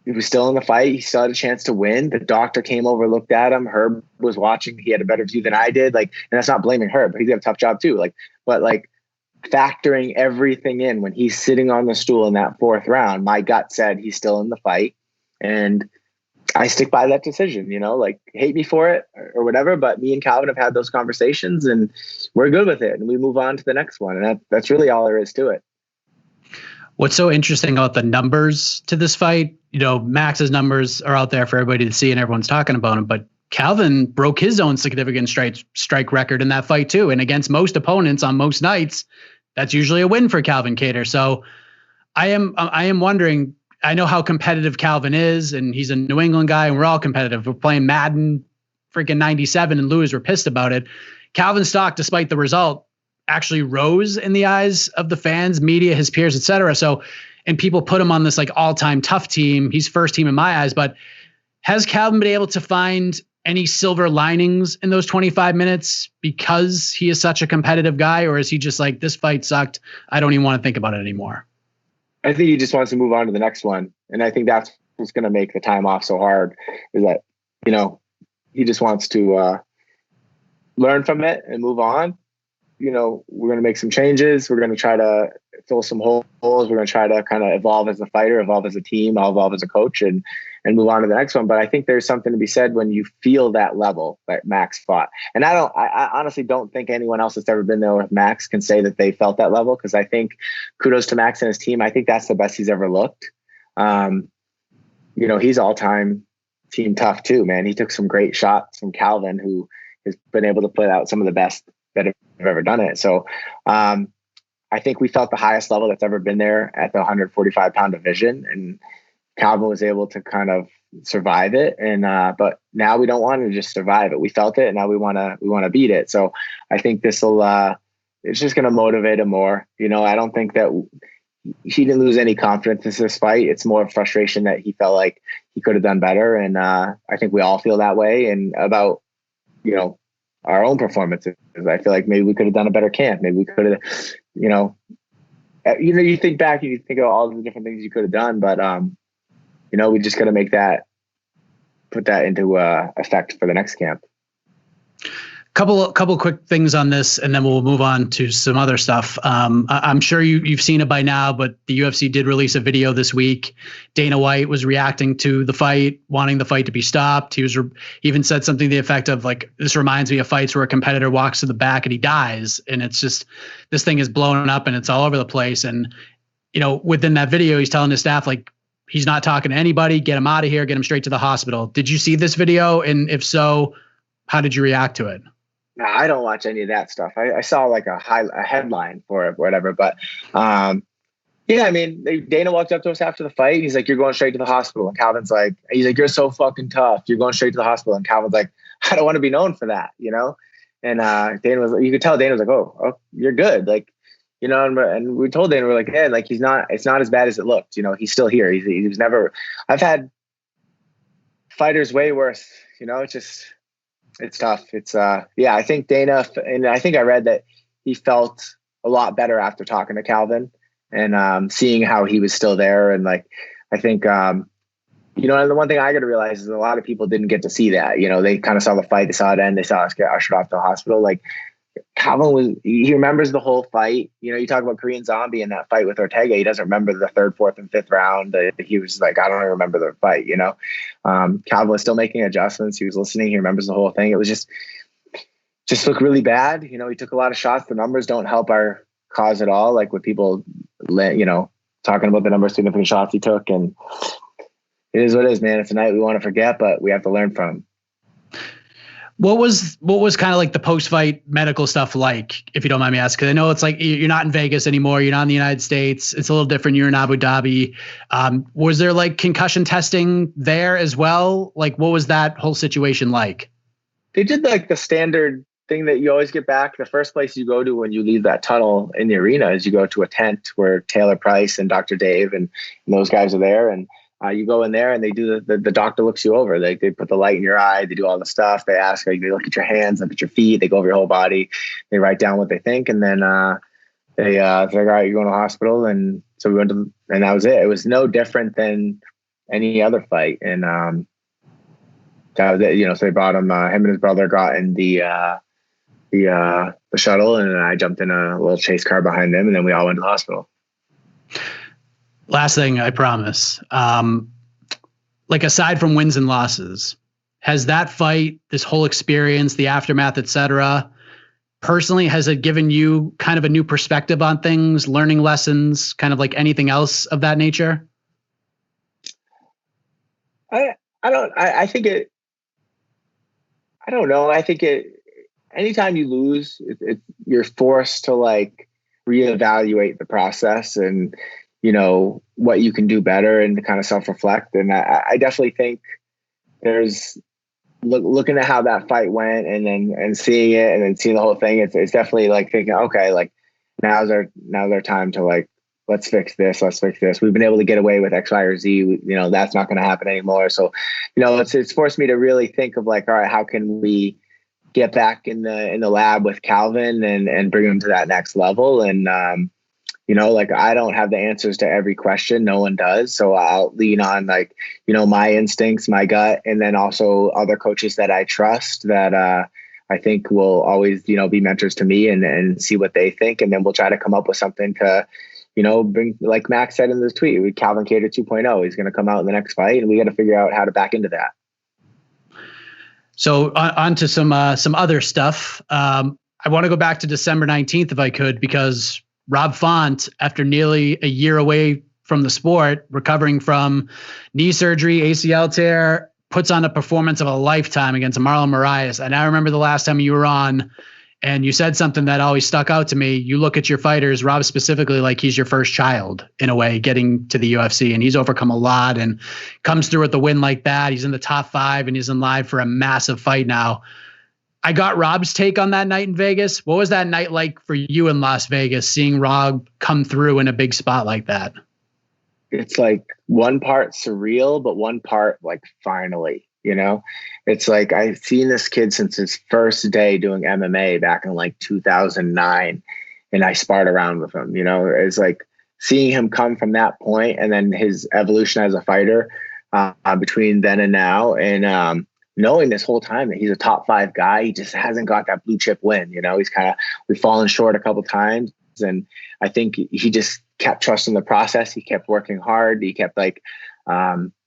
he was still in the fight. He still had a chance to win. The doctor came over, looked at him. Herb was watching. He had a better view than I did. Like, and that's not blaming Herb, but he's got a tough job too. Like, but like factoring everything in when he's sitting on the stool in that fourth round, my gut said he's still in the fight. And I stick by that decision, you know, like hate me for it or whatever, but me and Calvin have had those conversations and we're good with it. And we move on to the next one. And that's really all there is to it. What's so interesting about the numbers to this fight, you know, Max's numbers are out there for everybody to see and everyone's talking about them, but Calvin broke his own significant strike record in that fight too. And against most opponents on most nights, that's usually a win for Calvin Kattar. So I am wondering, I know how competitive Calvin is, and he's a New England guy, and we're all competitive. We're playing Madden freaking 97 and lose. We're pissed about it. Calvin's stock, despite the result, actually rose in the eyes of the fans, media, his peers, etc. So, and people put him on this like all-time tough team. He's first team in my eyes, but has Calvin been able to find any silver linings in those 25 minutes because he is such a competitive guy, or is he just like, this fight sucked, I don't even want to think about it anymore? I think he just wants to move on to the next one. And I think that's what's going to make the time off so hard, is that, you know, he just wants to learn from it and move on. You know, we're going to make some changes. We're going to try to fill some holes. We're going to try to kind of evolve as a fighter, evolve as a team, I'll evolve as a coach, and move on to the next one. But I think there's something to be said when you feel that level that Max fought. And I honestly don't think anyone else that's ever been there with Max can say that they felt that level, because I think kudos to Max and his team. I think that's the best he's ever looked. You know, he's all-time team tough too, man. He took some great shots from Calvin, who has been able to put out some of the best that have ever done it. So I think we felt the highest level that's ever been there at the 145-pound division, and Calvin was able to kind of survive it. And but now we don't want to just survive it. We felt it, and now we want to beat it. So I think this will it's just going to motivate him more. You know, I don't think that he didn't lose any confidence in this fight. It's more frustration that he felt like he could have done better, and I think we all feel that way. And about, you know, our own performances, I feel like maybe we could have done a better camp. Maybe we could have, you know, you think back and you think of all the different things you could have done, but you know, we just got to put that into effect for the next camp. Couple quick things on this, and then we'll move on to some other stuff. I'm sure you've seen it by now, but the UFC did release a video this week. Dana White was reacting to the fight, wanting the fight to be stopped. He even said something to the effect of like, this reminds me of fights where a competitor walks to the back and he dies. And it's just, this thing is blown up and it's all over the place. And, you know, within that video, he's telling his staff, like, he's not talking to anybody, get him out of here, get him straight to the hospital. Did you see this video? And if so, how did you react to it? No, I don't watch any of that stuff. I saw like a headline for it or whatever, but yeah, I mean, Dana walked up to us after the fight. He's like, "You're going straight to the hospital." And Calvin's like, "You're so fucking tough. You're going straight to the hospital." And Calvin's like, "I don't want to be known for that," you know? And Dana was, you could tell Dana was like, oh, you're good. Like, you know, and we told Dana, we're like, yeah, like it's not as bad as it looked. You know, he's still here. He was never, I've had fighters way worse, you know, it's tough. It's yeah, I think Dana, and I think I read that he felt a lot better after talking to Calvin and seeing how he was still there. And like, I think, you know, and the one thing I got to realize is a lot of people didn't get to see that. You know, they kind of saw the fight, they saw it end, they saw us get ushered off to the hospital. Like, Calvin he remembers the whole fight. You know, you talk about Korean Zombie in that fight with Ortega. He doesn't remember the third, fourth, and fifth round. He was like, I don't even remember the fight, you know. Calvin was still making adjustments. He was listening. He remembers the whole thing. It was just looked really bad. You know, he took a lot of shots. The numbers don't help our cause at all. Like with people, you know, talking about the number of significant shots he took. And it is what it is, man. It's a night we want to forget, but we have to learn from. What was kind of like the post-fight medical stuff like, if you don't mind me asking? Because I know it's like you're not in Vegas anymore. You're not in the United States. It's a little different. You're in Abu Dhabi. Was there like concussion testing there as well? Like, what was that whole situation like? They did like the standard thing that you always get back. The first place you go to when you leave that tunnel in the arena is you go to a tent where Taylor Price and Dr. Dave and those guys are there. And you go in there and they do the doctor looks you over. They put the light in your eye. They do all the stuff. They ask, like, they look at your hands, look at your feet. They go over your whole body. They write down what they think. And then they're like, all right, you're going to the hospital. And so we went to, and that was it. It was no different than any other fight. And that was it. So they brought him and his brother got in the shuttle, and then I jumped in a little chase car behind them, and then we all went to the hospital. Last thing, I promise. Like, aside from wins and losses, has that fight, this whole experience, the aftermath, etc., personally, has it given you kind of a new perspective on things, learning lessons, kind of like anything else of that nature? I don't know. I think anytime you lose, you're forced to like reevaluate the process and, what you can do better and to kind of self-reflect. And I definitely think there's looking at how that fight went and seeing it and then seeing the whole thing. It's definitely like thinking, okay, like now's our time to like, let's fix this. We've been able to get away with X, Y, or Z. That's not going to happen anymore. So, it's forced me to really think of like, all right, how can we get back in the lab with Calvin and bring him to that next level? And, like I don't have the answers to every question. No one does. So I'll lean on like, my instincts, my gut, and then also other coaches that I trust that I think will always, be mentors to me and see what they think. And then we'll try to come up with something to, bring, like Max said in this tweet, with Calvin Kattar 2.0, he's going to come out in the next fight, and we got to figure out how to back into that. So on to some other stuff. I want to go back to December 19th, if I could, because Rob Font, after nearly a year away from the sport, recovering from knee surgery, ACL tear, puts on a performance of a lifetime against Marlon Moraes. And I remember the last time you were on and you said something that always stuck out to me. You look at your fighters, Rob specifically, like he's your first child in a way, getting to the UFC, and he's overcome a lot and comes through with the win like that. He's in the top 5 and he's in live for a massive fight now. I got Rob's take on that night in Vegas. What was that night like for you in Las Vegas, seeing Rob come through in a big spot like that? It's like one part surreal, but one part like finally, it's like I've seen this kid since his first day doing MMA back in like 2009, and I sparred around with him. It's like seeing him come from that point and then his evolution as a fighter between then and now, and knowing this whole time that he's a top 5 guy. He just hasn't got that blue chip win. We've fallen short a couple times, and I think he just kept trusting the process. He kept working hard. He kept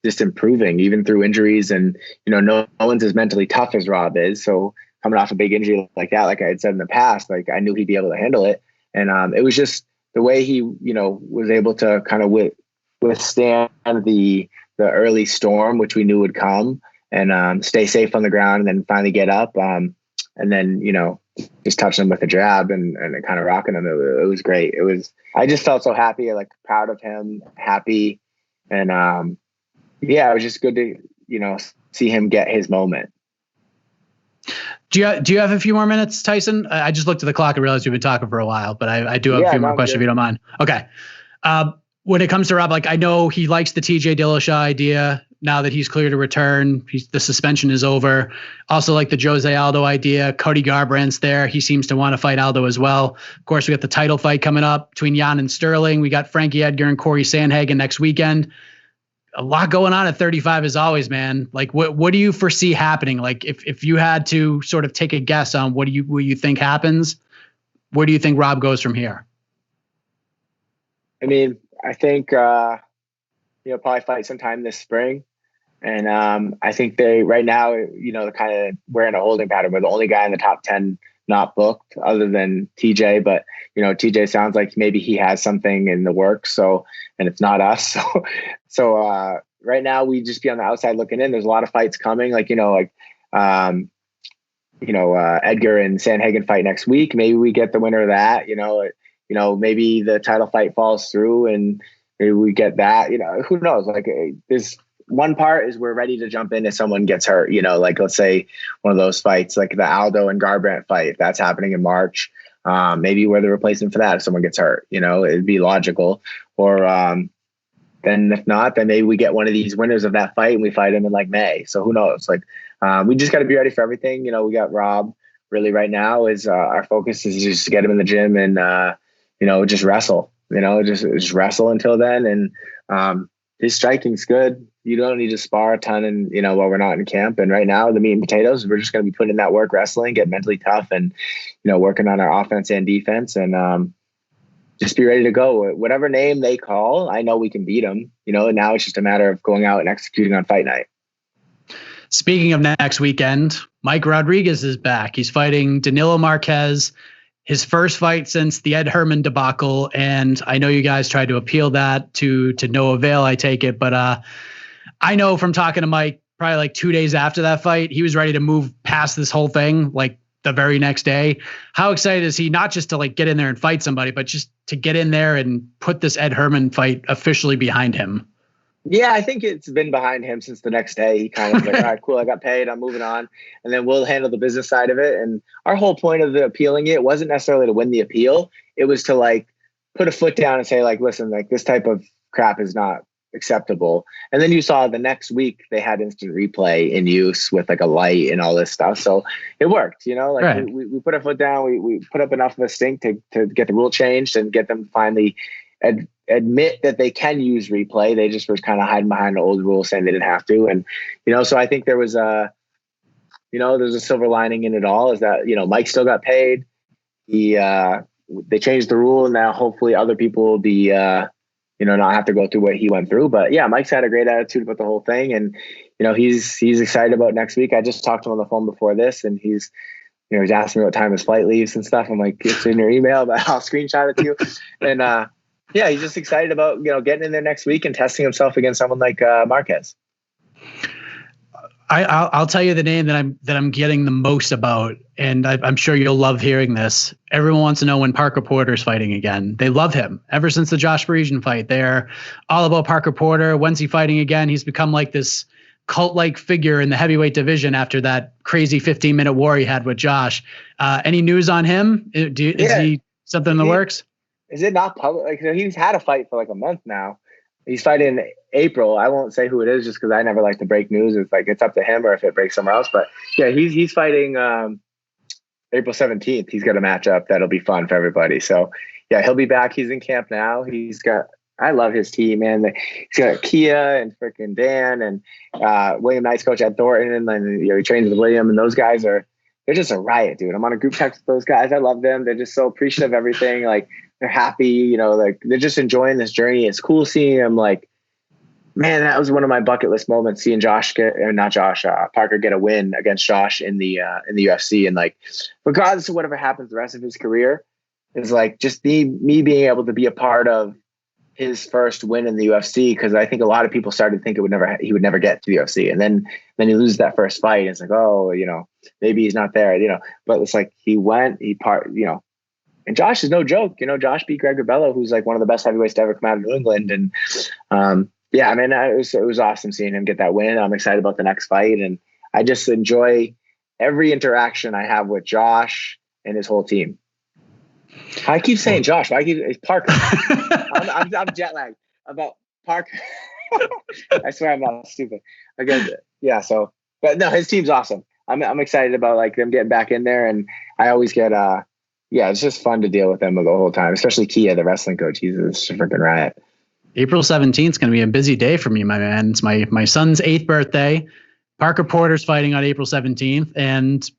just improving even through injuries, and no one's as mentally tough as Rob is. So coming off a big injury like that, like I had said in the past, like I knew he'd be able to handle it. And it was just the way he was able to kind of withstand the early storm, which we knew would come, and stay safe on the ground, and then finally get up, and then just touching him with a jab and kind of rocking him. It was great. I just felt so happy, like proud of him, happy. And it was just good to, see him get his moment. Do you have a few more minutes, Tyson? I just looked at the clock and realized we've been talking for a while, but I do have a few more questions if you don't mind. Okay. When it comes to Rob, like I know he likes the TJ Dillashaw idea now that he's clear to return. The suspension is over. Also like the Jose Aldo idea. Cody Garbrandt's there. He seems to want to fight Aldo as well. Of course, we got the title fight coming up between Jan and Sterling. We got Frankie Edgar and Corey Sandhagen next weekend. A lot going on at 35 as always, man. Like what do you foresee happening? Like if you had to sort of take a guess on what you think happens, where do you think Rob goes from here? I mean, I think probably fight sometime this spring. And I think they right now, they're kind of we're in a holding pattern. We're the only guy in the top 10 not booked other than TJ. But, TJ sounds like maybe he has something in the works. So, and it's not us. So right now we just be on the outside looking in. There's a lot of fights coming. Edgar and Sandhagen fight next week. Maybe we get the winner of that. Maybe the title fight falls through and maybe we get that. Who knows? Like, there's one part is we're ready to jump in if someone gets hurt. Like let's say one of those fights, like the Aldo and Garbrandt fight, if that's happening in March. Maybe we're the replacement for that if someone gets hurt. It'd be logical. Or then if not, then maybe we get one of these winners of that fight and we fight him in like May. So who knows? Like, we just got to be ready for everything. We got Rob really right now is our focus is just to get him in the gym and, just wrestle, just wrestle until then. And his striking's good. You don't need to spar a ton and, while we're not in camp. And right now the meat and potatoes, we're just going to be putting in that work, wrestling, get mentally tough and, working on our offense and defense and, just be ready to go. Whatever name they call, I know we can beat them, and now it's just a matter of going out and executing on fight night. Speaking of next weekend, Mike Rodriguez is back. He's fighting Danilo Marquez, his first fight since the Ed Herman debacle. And I know you guys tried to appeal that to no avail, I take it. But I know from talking to Mike, probably like 2 days after that fight, he was ready to move past this whole thing, like the very next day. How excited is he, not just to like get in there and fight somebody, but just to get in there and put this Ed Herman fight officially behind him? Yeah, I think it's been behind him since the next day. He kind of like, all right, cool, I got paid, I'm moving on. And then we'll handle the business side of it. And our whole point of the appealing it wasn't necessarily to win the appeal. It was to like put a foot down and say like, listen, like this type of crap is not acceptable. And then you saw the next week they had instant replay in use with like a light and all this stuff. So it worked, like right. we put our foot down. We put up enough of a stink to get the rule changed and get them finally admit that they can use replay. They just were kind of hiding behind the old rule saying they didn't have to. And, so I think there was there's a silver lining in it all is that, Mike still got paid. They changed the rule and now hopefully other people will be, not have to go through what he went through. But yeah, Mike's had a great attitude about the whole thing. And, he's excited about next week. I just talked to him on the phone before this and he's asking me what time his flight leaves and stuff. I'm like, it's in your email, but I'll screenshot it to you. And, yeah, he's just excited about, getting in there next week and testing himself against someone like Marquez. I'll tell you the name that I'm getting the most about, and I'm sure you'll love hearing this. Everyone wants to know when Parker Porter's fighting again. They love him ever since the Josh Parisian fight. They're all about Parker Porter. When's he fighting again? He's become like this cult-like figure in the heavyweight division after that crazy 15-minute war he had with Josh. Any news on him? Is he something in the works? Is it not public? Like, he's had a fight for like a month now. He's fighting in April. I won't say who it is just because I never like to break news. It's like it's up to him or if it breaks somewhere else. But yeah, he's fighting April 17th. He's got a matchup that'll be fun for everybody. So yeah, he'll be back. He's in camp now. I love his team, man. He's got Kia and freaking Dan and William Knight's coach at Thornton, and he trains with William. And those guys they're just a riot, dude. I'm on a group text with those guys. I love them. They're just so appreciative of everything. Like they're happy, like they're just enjoying this journey. It's cool seeing them. Like, man, that was one of my bucket list moments. Seeing Parker get a win against Josh in the UFC, and like, regardless of whatever happens the rest of his career, is like just me being able to be a part of his first win in the UFC, because I think a lot of people started to think he would never get to the UFC, and then he loses that first fight. And it's like, oh, maybe he's not there, But it's like he went, and Josh is no joke. Josh beat Greg Rebello, who's like one of the best heavyweights to ever come out of New England, and yeah, I mean, it was awesome seeing him get that win. I'm excited about the next fight, and I just enjoy every interaction I have with Josh and his whole team. I keep saying Josh. It's Parker. I'm jet lagged about Parker. I swear I'm not stupid. Yeah. So, but no, his team's awesome. I'm excited about like them getting back in there, and I always get it's just fun to deal with them the whole time, especially Kia, the wrestling coach. He's a freaking riot. April 17th is going to be a busy day for me, my man. It's my son's 8th birthday. Parker Porter's fighting on April 17th, and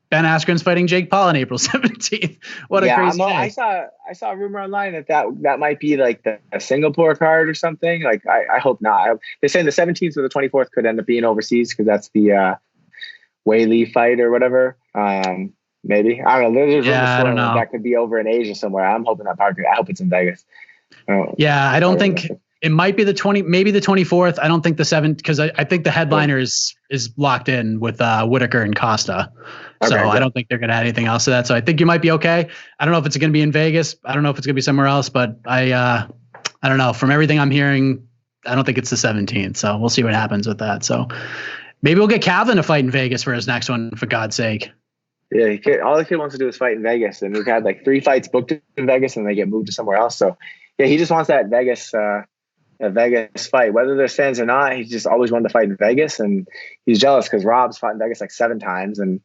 Ben Askren's fighting Jake Paul on April 17th. What a crazy day. I saw a rumor online that might be like a Singapore card or something. Like, I hope not. They're saying the 17th or the 24th could end up being overseas because that's the Wei Lee fight or whatever. Maybe. I don't know. There's I don't know. That could be over in Asia somewhere. I'm hoping that Parker. I hope it's in Vegas. I don't think It might be the 20, maybe the 24th. I don't think the 7th, because I think the headliner is locked in with Whitaker and Costa. So I don't think they're going to add anything else to that. So I think you might be okay. I don't know if it's going to be in Vegas. I don't know if it's going to be somewhere else, but I don't know. From everything I'm hearing, I don't think it's the 17th. So we'll see what happens with that. So maybe we'll get Calvin to fight in Vegas for his next one, for God's sake. Yeah, all the kid wants to do is fight in Vegas, and we've had like 3 fights booked in Vegas, and they get moved to somewhere else. So, yeah, he just wants that Vegas fight, whether there's fans or not. He just always wanted to fight in Vegas, and he's jealous because Rob's fought in Vegas like 7 times, and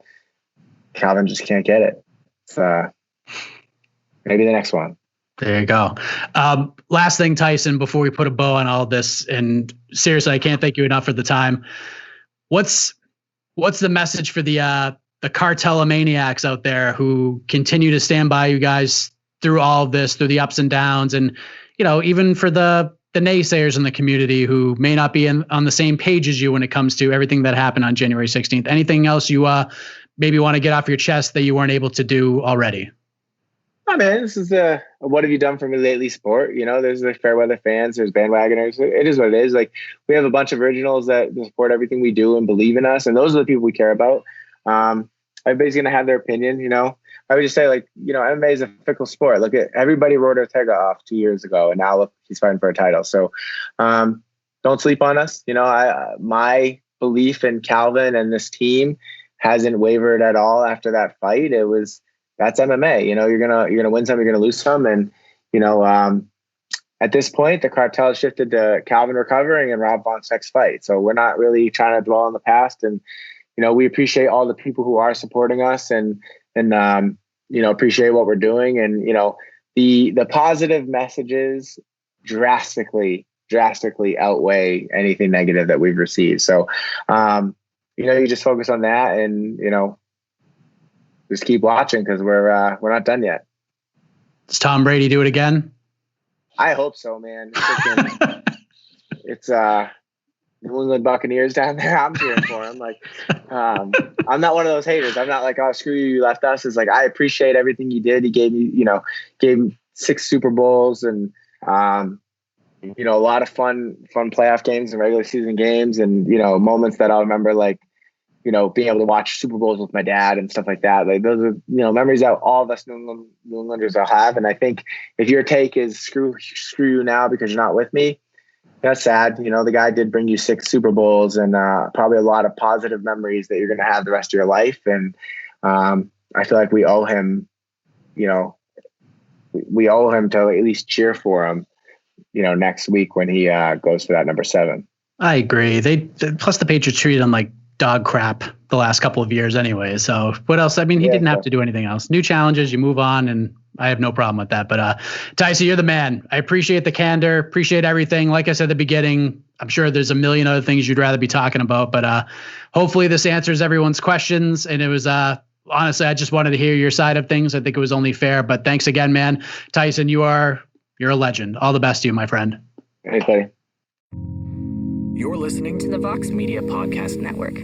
Calvin just can't get it. So maybe the next one. There you go. Last thing, Tyson, before we put a bow on all of this, and seriously, I can't thank you enough for the time. What's the message for the cartelomaniacs out there who continue to stand by you guys through all of this, through the ups and downs, and even for the naysayers in the community who may not be on the same page as you when it comes to everything that happened on January 16th? Anything else you maybe want to get off your chest that you weren't able to do already? Oh, man, this is what have you done for me lately sport? There's the fair weather fans, there's bandwagoners. It is what it is. Like, we have a bunch of originals that support everything we do and believe in us, and those are the people we care about. Everybody's going to have their opinion, I would just say, MMA is a fickle sport. Look at everybody wrote Ortega off 2 years ago, and now look, he's fighting for a title. So don't sleep on us. My belief in Calvin and this team hasn't wavered at all after that fight. That's MMA. You're gonna win some, you're gonna lose some, and at this point, the cartel has shifted to Calvin recovering and Rob Font's next fight. So we're not really trying to dwell on the past, and we appreciate all the people who are supporting us and appreciate what we're doing, and the positive messages drastically outweigh anything negative that we've received. So you just focus on that, and just keep watching, because we're not done yet. Does Tom Brady do it again? I hope so, man. It's New England Buccaneers down there. I'm cheering for him. I'm not one of those haters. I'm not like, oh, screw you left us. It's like, I appreciate everything you did. He gave me 6 Super Bowls, and a lot of fun playoff games and regular season games, and moments that I'll remember, being able to watch Super Bowls with my dad and stuff like that. Like, those are, memories that all of us New Englanders will have. And I think if your take is screw you now because you're not with me, that's sad. The guy did bring you 6 Super Bowls and probably a lot of positive memories that you're going to have the rest of your life. And I feel like we owe him, we owe him to at least cheer for him, next week when he goes for that number 7. I agree. Plus the Patriots treated him like dog crap the last couple of years anyway. So what else? I mean, he didn't have to do anything else. New challenges, you move on, and I have no problem with that. But Tyson, you're the man. I appreciate the candor, appreciate everything. Like I said at the beginning, I'm sure there's a million other things you'd rather be talking about, but hopefully this answers everyone's questions. And it was honestly, I just wanted to hear your side of things. I think it was only fair, but thanks again, man. Tyson, you're a legend. All the best to you, my friend. Thanks, buddy. You're listening to the Vox Media Podcast Network.